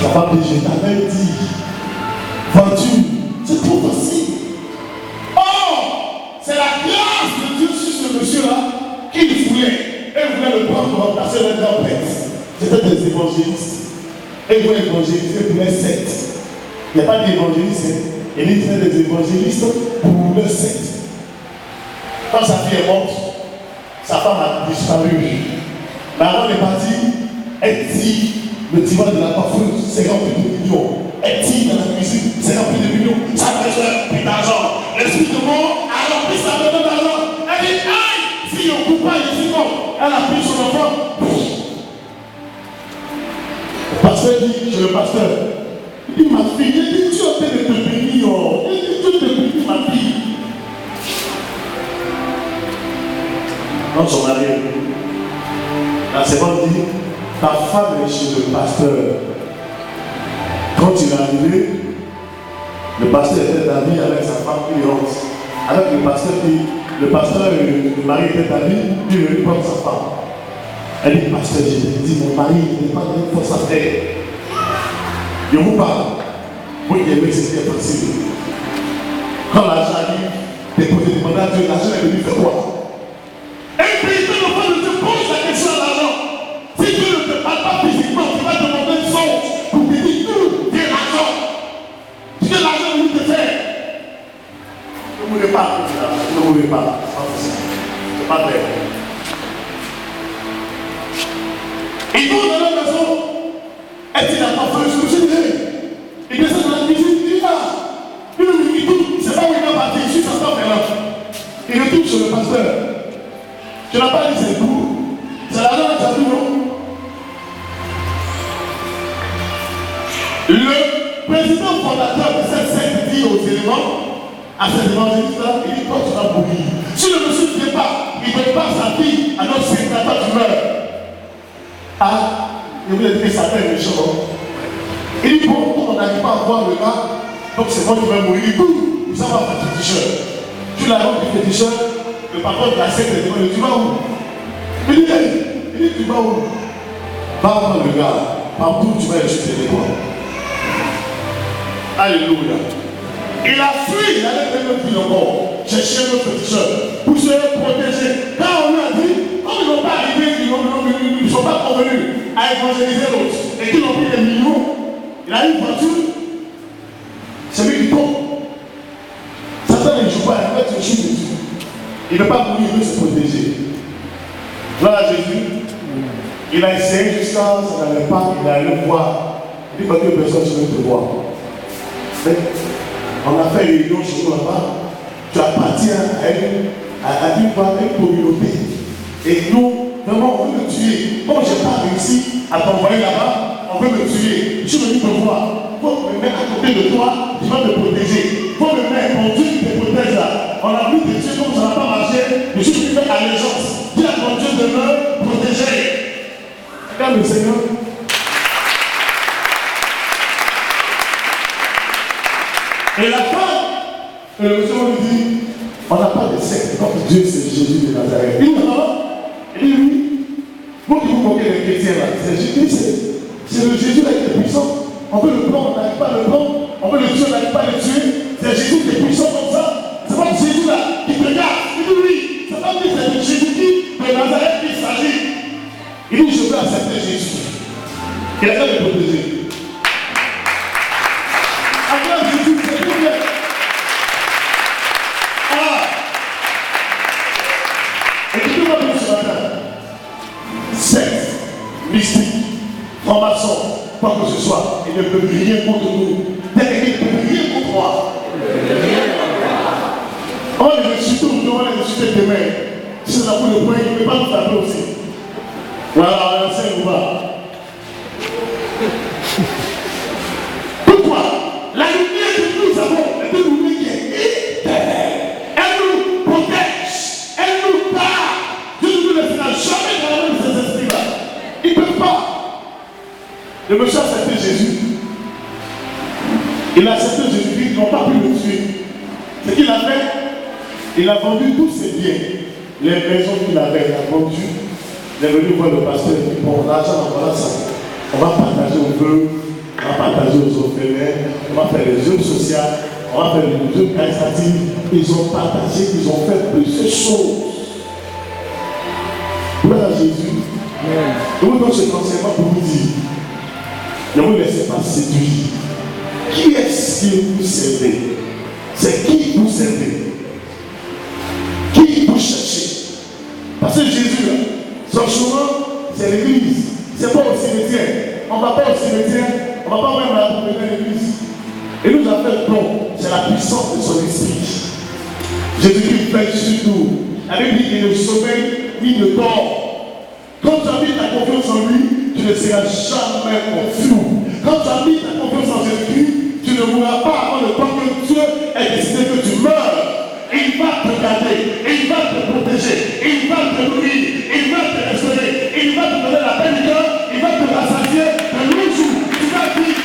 Sa femme dit, je t'avais dit, vois-tu, c'est trop facile. Oh, c'est la grâce de Dieu sur ce monsieur-là qu'il voulait. Et il voulait le prendre pour remplacer le grand prêtre. C'était des évangélistes. Et il voulait évangéliser pour les sectes. Il n'y a pas d'évangélistes. Il était des évangélistes pour les sectes. Quand sa fille est morte, sa femme a disparu. Mais avant de partir, elle dit, le divan de la coiffeuse, c'est rempli de millions. Elle dit dans la cuisine, c'est rempli de millions. Ça a besoin d'argent. L'esprit de mort a rempli sa maison d'argent. Elle dit, aïe, si on ne coupe pas ici, non. Elle a pris son enfant. Le pasteur dit, chez le pasteur, il dit, ma fille, il dit, tu as fait de te bénir. Il dit, tu te bénis, ma fille. Dans son mari, la seconde dit, ta femme est chez le pasteur. Quand il est arrivé, le pasteur était ami avec sa femme qui rentre. Avec le pasteur, le mari était ami, puis il lui prendre sa femme. Elle dit, pasteur, je lui ai dit, mon mari n'est pas dans une force à faire. Je vous parle. Vous qui aimez, c'était possible. Quand l'argent arrive, déposer demander à Dieu, l'argent est venu faire quoi? Et puis, quand le Père te pose la question à l'argent, si Dieu ne te parle pas physiquement, tu vas demander une chose pour te dire tout, viens l'argent. Ce que l'argent veut te faire. Ne voulez pas, ne voulez pas. matin. Il va dans la maison, est-ce qu'il n'a pas fait? Je me suis dit, il descend dans la cuisine, il dit là. Il touche, c'est pas où il va partir, il suit sa femme maintenant. Il retourne sur le pasteur. Tu n'as pas dit c'est court. C'est la langue qui a tout, non? Le président fondateur de cette secte dit aux éléments, à cet évangéliste-là, il dit toi tu vas mourir. Si le monsieur ne vient pas, il ne donne pas sa fille à notre secrétaire, tu meurs. Ah, il voulait dire que ça fait méchant. Il dit bon, on n'arrive pas à voir le gars, donc c'est moi qui vais mourir. Il dit, nous avons un féticheur. Tu l'as rendu féticheur, le patron de la secte dit, tu vas où? Il dit, tu vas où? Va voir le gars, partout tu vas acheter des quoi. Alléluia. Il a fui, il allait même plus encore chercher un autre féticheur pour se protéger. Quand on lui a dit, comme ils n'ont pas arrivé, ils ne sont pas convenus à évangéliser l'autre et qu'ils ont pris des millions, il a une voiture, c'est lui qui tombe. Satan ne joue pas, en fait, il joue dessus. Il ne veut pas mourir, il veut se protéger. Là, Jésus, il a essayé jusqu'à ce qu'il n'allait pas, il allait le voir. Il dit, parce que personne ne veut te voir. Mais on a fait une réunion chez nous là-bas, tu appartiens à une communauté. Et nous, vraiment, on veut me tuer. Comme je n'ai pas réussi à t'envoyer là-bas, on veut me tuer. Je suis venu te voir. Il faut me mettre à côté de toi, tu vas me protéger. Il faut me mettre, mon Dieu qui te protège là. On a vu des dieux comme ça n'a pas marché, je suis venu faire allégeance. Dis à ton Dieu de me protéger. Regarde le Seigneur. Et la femme, le monsieur lui dit, on n'a pas de secte comme Dieu, c'est Jésus de Nazareth. Il dit non, il dit oui. Vous qui vous moquez des chrétiens là, c'est Jésus, c'est le Jésus là qui est puissant. On veut le prendre, on n'arrive pas à le prendre. On veut le tuer, on n'arrive pas à le tuer. C'est Jésus qui est puissant comme ça. C'est pas Jésus là qui te regarde. Il dit oui. C'est pas lui, c'est le Jésus de Nazareth qui s'agit. Il dit je veux accepter Jésus. Il a fait le protéger. Alors Jésus, c'est tout bien. Ah! Écoutez-moi bien ce matin. Secte, mystique, franc-maçon, quoi que ce soit, il ne peut rien contre nous. Il ne peut rien contre moi. On les insulte, on va les insulter demain. Si c'est la boule de poing, il ne peut pas nous taper aussi. Voilà, c'est nous va. Pourquoi? La lumière que nous avons est une lumière qui est éternelle. Elle nous protège. Elle nous parle. Dieu ne nous laissera jamais dans la main de ces esprits-là. Ils ne peuvent pas. Le monsieur a accepté Jésus. Il a accepté Jésus-Christ. Ils n'ont pas pu le tuer. Ce qu'il a fait, il a vendu tous ses biens. Les maisons qu'il avait, il a vendu. Il est venu voir le pasteur. Il dit, bon, l'argent, voilà ça. On va partager aux veuves. On va partager aux orphelins, on va faire les œuvres sociales, on va faire les œuvres caritatives. Ils ont partagé, ils ont fait plusieurs choses. Gloire à Jésus. Je vous donne cet enseignement pour vous dire, ne vous laissez pas séduire. Qui est-ce que vous servez? C'est qui vous servez? Qui vous cherchez? Parce que Jésus, son chemin, c'est l'église. C'est pas au cimetière. On ne va pas au cimetière. On ne va pas même à l'église. Et nous avons fait don. C'est la puissance de son esprit. Jésus-Christ fait sur nous. La Bible dit qu'il ne sommeille ni ne dort. Quand tu as mis ta confiance en lui, tu ne seras jamais confus. Quand tu as mis ta confiance en Jésus-Christ, tu ne mourras pas avant le temps que Dieu ait décidé que tu meurs. Il va te garder, il va te protéger, il va te nourrir, il va te restaurer, il va te donner la paix du cœur, il va te rassasier de longs jours. Tu vas vivre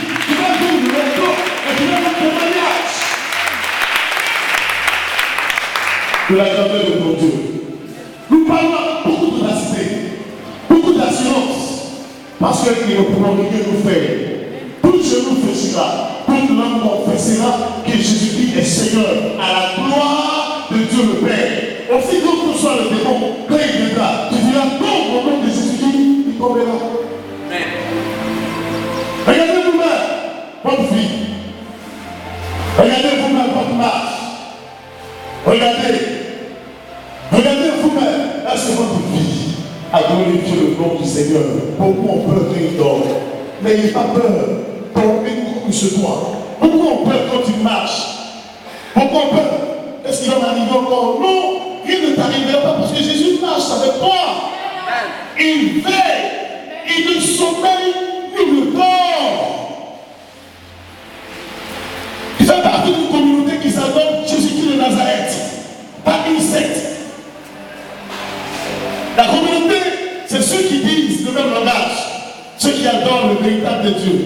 le retour et tu vas faire ton mariage. De la grandeur de ton Dieu. Nous parlons avec beaucoup de vacité, beaucoup d'assurance, parce qu'ils ne pourront rien nous faire. Tout genou fléchira, toute langue confessera que Jésus-Christ est Seigneur à la gloire de Dieu le Père. Aussi grand que soit le démon, quand il viendra, tu diras non au nom de Jésus-Christ, il tombera. Regardez vous-même votre vie. Regardez vous-même votre marche. Regardez vous-même. à glorifier le nom du Seigneur. Beaucoup ont peur quand ils dorment. N'ayez pas peur. Dormez couche toi. Beaucoup ont peur quand ils marchent. Beaucoup ont peur. Est-ce qu'il va m'arriver encore? Non, il ne t'arrivera pas parce que Jésus marche avec toi. Il veille, il ne sommeille, il ne dort. Il fait partie d'une communauté qui s'appelle Jésus-Christ de Nazareth, pas une secte. La communauté, c'est ceux qui disent le même langage, ceux qui adorent le véritable Dieu,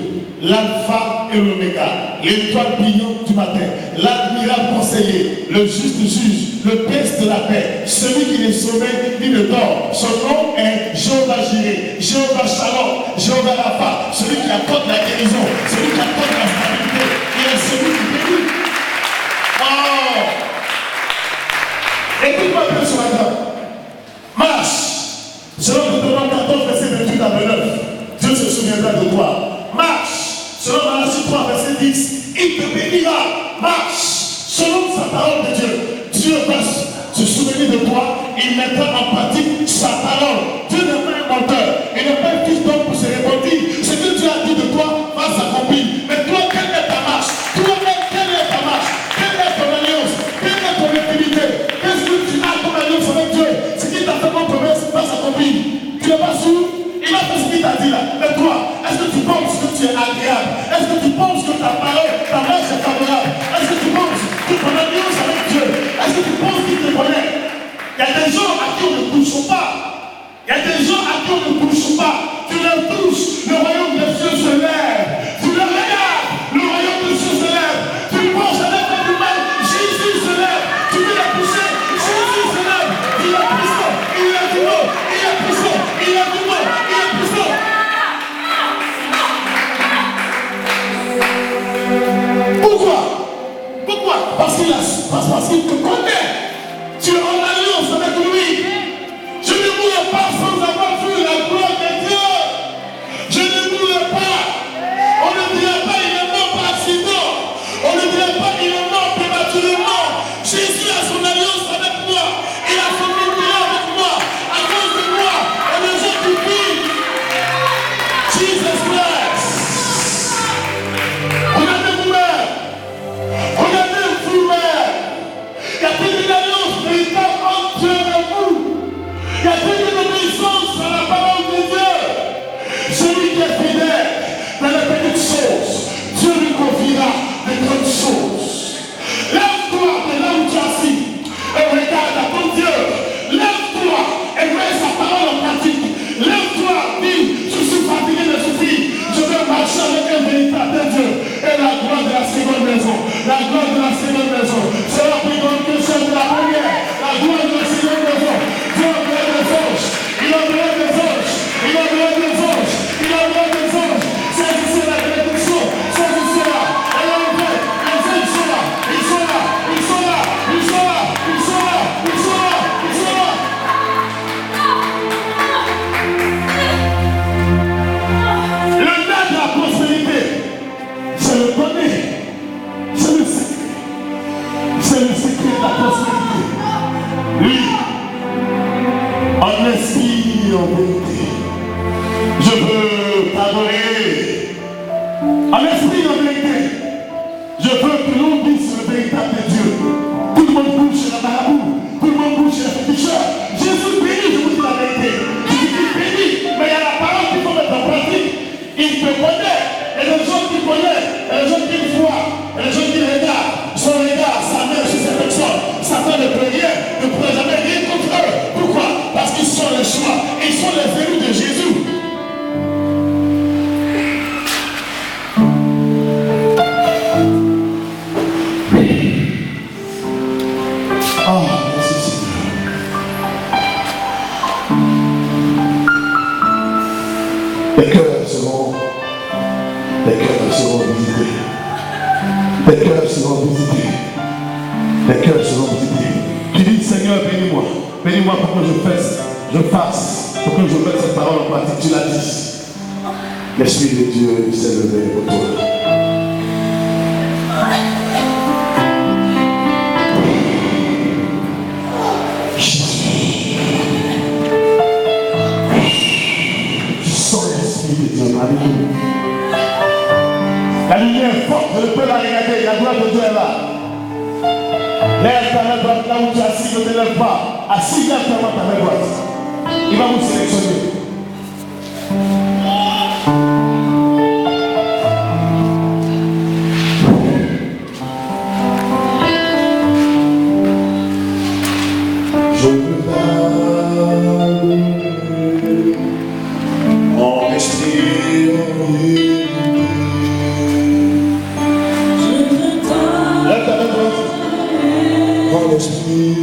l'alpha et l'oméga, l'étoile brillante du matin, l'admirable conseiller, le juste juge, le prince de la paix, celui qui ne sommeille ni ne dort. Son nom est Jéhovah Jireh, Jéhovah Shalom, Jéhovah Rapha, celui qui apporte la guérison, celui qui apporte la stabilité, il est celui qui bénit. Oh! Écoute-moi bien ce matin. Marche. Selon Deutéronome 14, verset 28 à 29, Dieu se souviendra de toi. Marche. Selon Malachie 3, verset 10, il te bénira. Marche. Selon sa parole de Dieu, Dieu va se souvenir de toi. Il mettra en pratique sa parole. Dieu n'est pas un menteur. Il n'est pas un fils d'homme pour se répondre. Ce que Dieu a dit de toi va s'accomplir. Mais toi, quelle est ta marche? Toi-même, quelle est ta marche? Quelle est ton alliance? Quelle est ton intimité? Qu'est-ce que tu as comme alliance avec Dieu? Ce qui t'a fait comme promesse va s'accomplir. Tu n'es pas sûr? Il a fait ce qu'il t'a dit là. Mais toi, est-ce que tu penses que tu es agréable? Est-ce que tu penses que ta parole, ta marche est favorable? Est-ce que tu penses que ton alliance avec Dieu, est-ce que tu penses qu'il te connaît? Il y a des gens à qui on ne touche pas. Il y a des gens à qui on ne touche pas. Tu leur touches, le royaume des cieux se lève. Tu leur regardes, le royaume des cieux se lève. Tu penses à l'être du mal, Jésus se lève. Tu veux la pousser, Jésus se lève. Il est puissant, il est vivant, il est puissant, il est vivant, il est puissant. Pourquoi? Pourquoi? Parce qu'il te connaît. Tu es en alliance avec lui. Je ne mourrai pas sans avoir vu la gloire de Dieu. Je ne mourrai pas. On ne dirait pas il est mort par accident. On ne dirait pas il est mort prématurément. Jésus a son alliance avec moi. Il a son numéro avec moi. À cause de moi, on est gens qui vivent. Jesus Christ. Regardez vous-même. Regardez vous-même. Il y a plus d'une alliance véritable entre Dieu et vous. Il y a plus d'une obéissance à la parole de Dieu. Celui qui est fidèle dans les petites choses, Dieu lui confiera de grandes choses. Lève-toi de là où tu es assis et regarde à ton Dieu. Lève-toi et mets sa parole en pratique. Lève-toi, dis, je suis fatigué de souffrir. Je veux marcher avec un véritable Dieu. Et la gloire de la seconde maison, la gloire de la seconde maison sera plus grande que celle de la première. La gloire de la seconde maison, Dieu enverra des anges, il enverra des anges, il enverra des anges, il enverra des anges. Saisissez la bénédiction, saisissez-la. Et là, on fait, les anges sont là, ils sont là, ils sont là, ils sont là, ils sont là, ils sont là, ils sont là. Le nez de la prospérité, je le connais. C'est le secret. C'est le secret de la prospérité. Oui. En esprit et en vérité. Je veux t'adorer. En esprit et en vérité. Je veux que l'on dise le véritable Dieu. Tout le monde bouge chez la marabout. Tout le monde bouge chez la féticheur. Jésus bénit, je vous dis la vérité. Jésus bénit. Mais il y a la parole qu'il faut mettre en pratique. Il te connaît. Et les gens qui connaissent, et les gens qui le voient, et les gens qui le regardent, son regard, sa main sur ces personnes, Satan ne peut rien, ne pourrait jamais rien contre eux. Pourquoi? Parce qu'ils sont les choix, ils sont les élus de Jésus. Oh, merci Seigneur. Les cœurs seront visités. Les cœurs seront visités. Les cœurs seront visités. Tu dis, Seigneur, bénis-moi. Bénis-moi pour que je fasse, pour que je mette cette parole en pratique. Tu l'as dit. L'Esprit de Dieu s'est levé pour toi. est forte, je peux la regarder, la gloire de Dieu est là. Lève ta main droite là où tu es assis, ne te lève pas. Assis là, ferme ta main droite. Il va vous sélectionner. Je veux mon esprit en vie. Lève ta main droite. Mon esprit.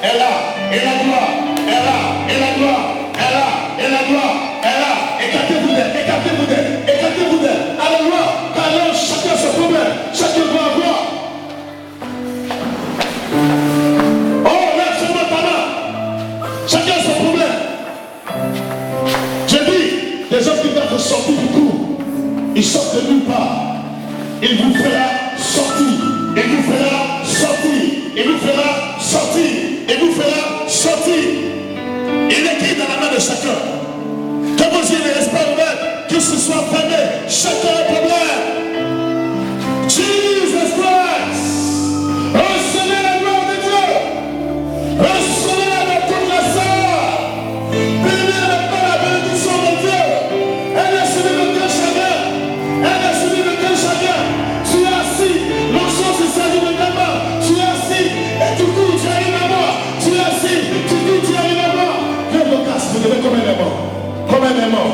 est là, et la gloire est là, et la gloire est là, et la gloire est là. Écartez-vous d'elle, écartez-vous d'elle, écartez-vous d'elle. Alléluia, car là, chacun ses problèmes, chacun doit avoir. Oh, lève seulement ta main. Chacun ses problèmes. J'ai dit, les hommes qui doivent sortir du coup, ils sortent de nulle part. Il vous fera sortir, il vous fera sortir, il vous fera sortir, il vous fera sortir. Il est qui dans la main de chacun? Que vos yeux ne restent pas ouverts, que ce soit fermé, chacun a un problème. Jesus Christ, recevez la gloire de Dieu, recevez avec toute la salle, bénissez maintenant la bénédiction de Dieu. Elle est sur le cœur chacun, elle est sur le cœur chacun. Tu es assis, l'onction se saisit de ta main, tu es assis, et du coup tu arrives à moi, tu es assis, du coup tu arrives à moi. Lève le casque, vous devez comme un aimant, comme un aimant,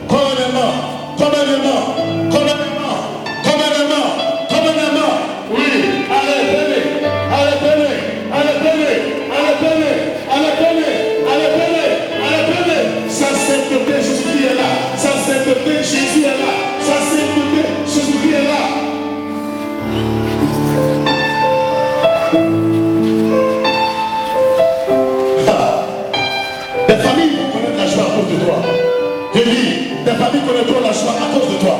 comme un aimant, comme un aimant, comme un aimant, comme un aimant, comme un aimant. Oui, allez, venez, allez, venez, allez, venez, allez, venez, allez, venez, allez, venez, allez, venez. Sa sainteté, Jésus-Christ est là, sa sainteté, Jésus est là, sa sainteté, Jésus-Christ est là. Des familles vont connaître la joie à cause de toi. Je dis, des familles connaîtront la joie à cause de toi.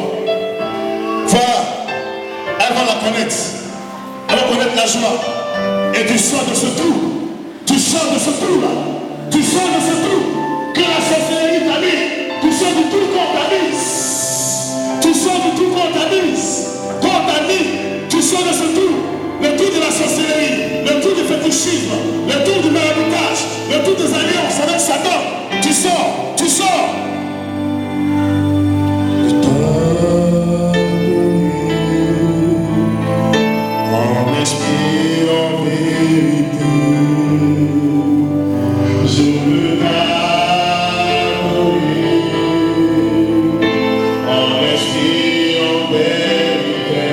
Voilà, elle va la connaître. Elle va connaître la joie. Et tu sors de ce trou. Tu sors de ce trou-là. Tu sors de ce trou. Que la sorcellerie t'a mis. Tu sors du trou qu'on t'a mis. Tu sors du trou qu'on t'a mis. Qu'on t'a mis. Tu sors de ce trou. Le trou de la sorcellerie. Le trou du fétichisme. Le trou du maraboutage. Le trou des alliances avec Satan. Tu sors. Tu sors. En esprit, en vérité, je veux t'adorer. En esprit, en vérité,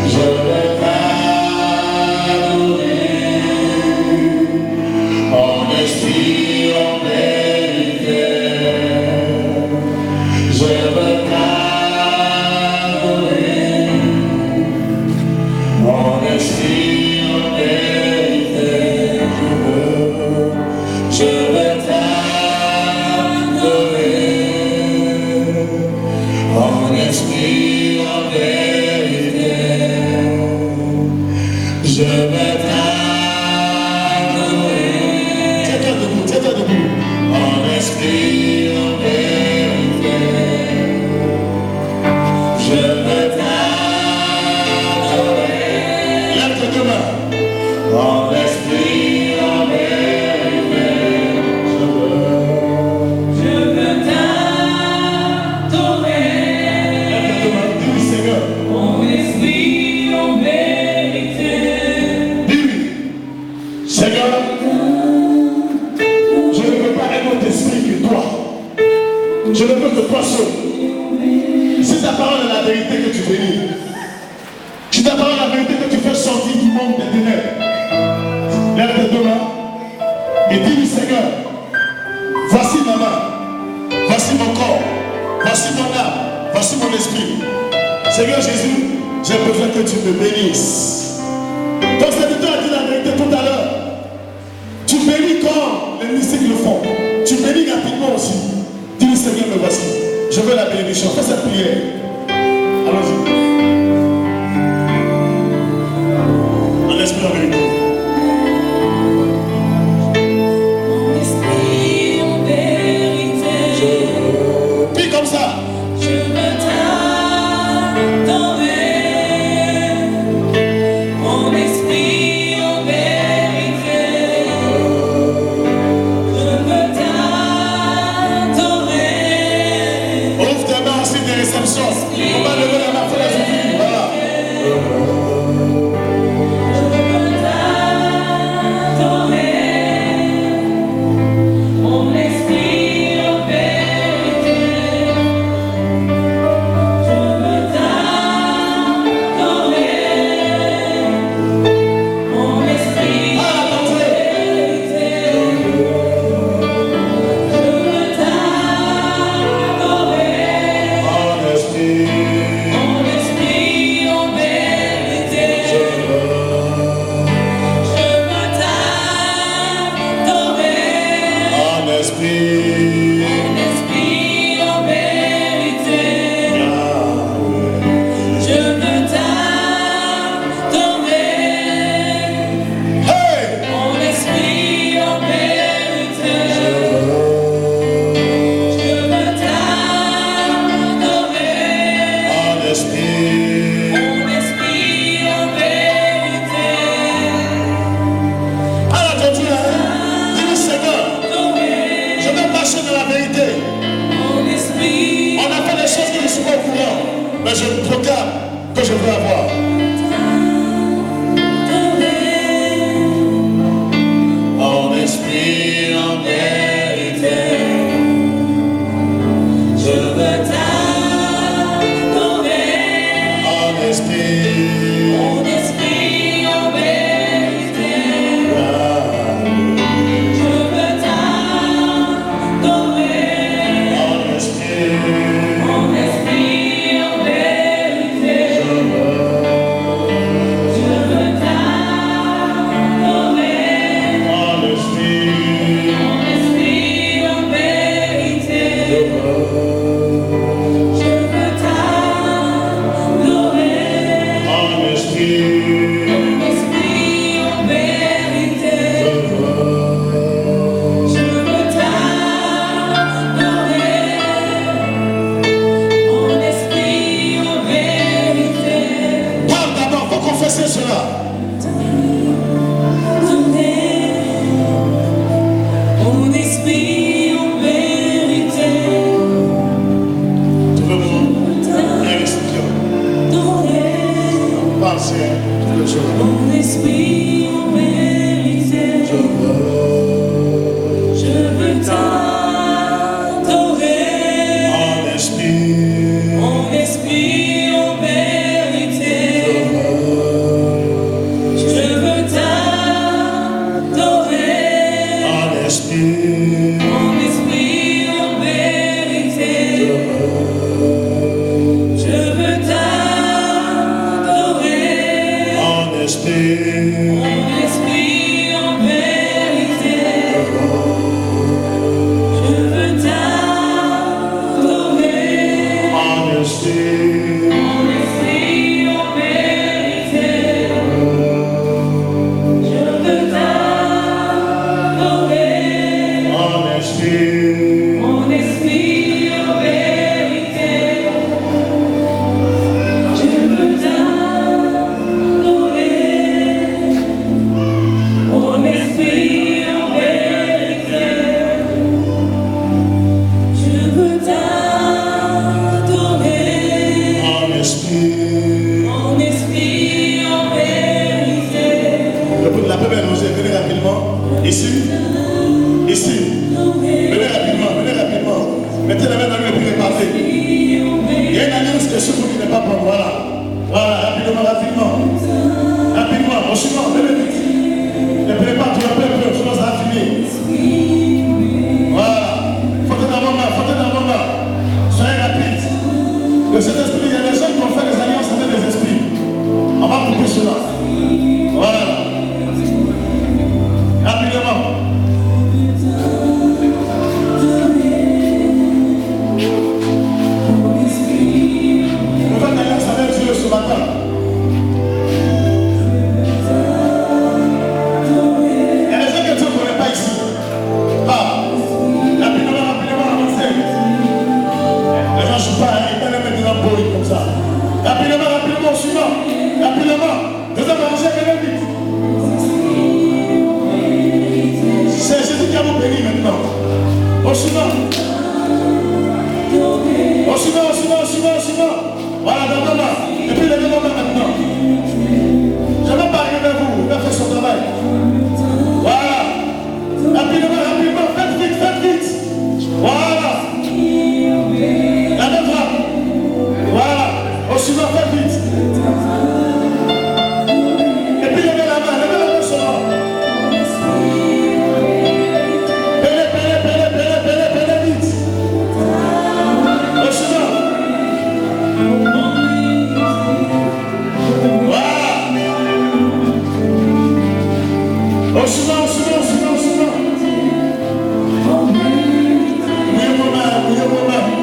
je veux t'adorer. En esprit, en vérité, je veux t'adorer. En esprit, en vérité, je veux t'adorer. En esprit, en vérité, je veux t'adorer. Tiens-toi debout, tiens-toi debout. En esprit, en vérité, je veux t'adorer. Lève tes deux mains. En esprit, en vérité, je veux t'adorer. Lève tes deux mains. Dis-lui, Seigneur. En esprit, en vérité. Dis-lui, Seigneur, je ne veux pas un autre esprit que toi. Je ne veux que toi seul. Si ta parole est la vérité que tu bénis, si ta parole est la vérité que tu fais sortir du monde des ténèbres, lève tes deux mains et dis-lui, Seigneur, voici ma main, voici mon corps, voici mon âme, voici mon esprit. Seigneur Jésus, j'ai besoin que tu me bénisses. Ton serviteur a dit la vérité tout à l'heure. Tu bénis comme les mystiques le font. Tu bénis rapidement aussi. Dis-lui, Seigneur, me voici. Je veux la bénédiction. Fais cette prière. Allons-y. En esprit, en vérité. En esprit, en vérité. Puis comme ça. Je veux t'adorer. En esprit, en vérité. Je veux t'adorer. Ouvre tes mains aussi des réceptions. mais je proclame que je veux avoir. En esprit, en vérité, je veux t'adorer. En esprit, en vérité, je veux t'adorer. En esprit, en vérité, je veux t'adorer. En esprit, en vérité, je veux t'adorer. En esprit, en vérité, je veux t'adorer. En esprit, en vérité. Parle d'abord, faut confesser cela. Mon esprit en vérité. Tu veux bien l'expliquer. Pensez à toutes les choses. Mon esprit en vérité. Je veux t'adorer. En esprit. En esprit en vérité. Je veux t'adorer. En esprit, en vérité. Je veux t'adorer. En esprit, en vérité. Je veux t'adorer. En esprit, en vérité. Je veux t'adorer. En esprit, en vérité. Je veux t'adorer. En esprit, en vérité. Je veux t'adorer. En esprit, en vérité. La première rosée, venez rapidement. Ici. Venez rapidement. Mettez la main dans le pour répartir. Il y a une alliance de ceux qui n'est pas pour. Voilà, rapidement. Au suivant, venez vite. Ne prépare, tu vas peu, sinon ça va finir. Voilà. Fautez d'abord là. Soyez rapide. Le Saint-Esprit, il y a des gens qui vont faire des alliances avec les esprits. On va couper cela. Voilà. Rapidement. On va alliance avec Dieu ce matin. Il y a des gens que Dieu ne connaît pas ici. Rapidement, avancez. Les gens ne jouent pas, ils peuvent les mettre dans le poli comme ça. Rapidement, au suivant. Rapidement. Deuxième rangée, venez vite. C'est Jésus qui a vous béni maintenant. Au suivant. Voilà, d'accord là. Et puis les deux moments maintenant. Je ne vais pas arriver vers vous. Il va faire son travail. Voilà. Rapidement. Faites vite. Voilà. La même frappe. Voilà. Au suivant, faites vite. Et puis levez la main seulement. Pélez vite. Au suivant. Voilà. Au suivant.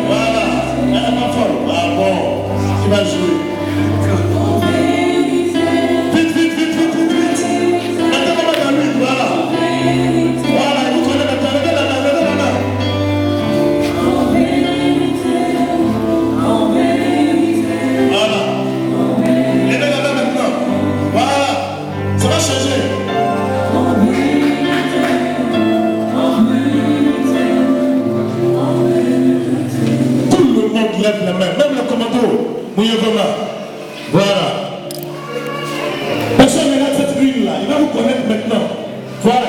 Voilà. Elle est pas folle. Ah bon. Tu vas jouer. Vite. Mettez-moi dans lui. Voilà. Vous connaissez maintenant. Levez la main. Voilà. Levez la main maintenant. Voilà. Ça va changer. Tout le monde lève la main. Même le commando. Mouillez vos mains. Voilà. Personne n'est là cette huile là. Il va vous connaître maintenant. Voilà.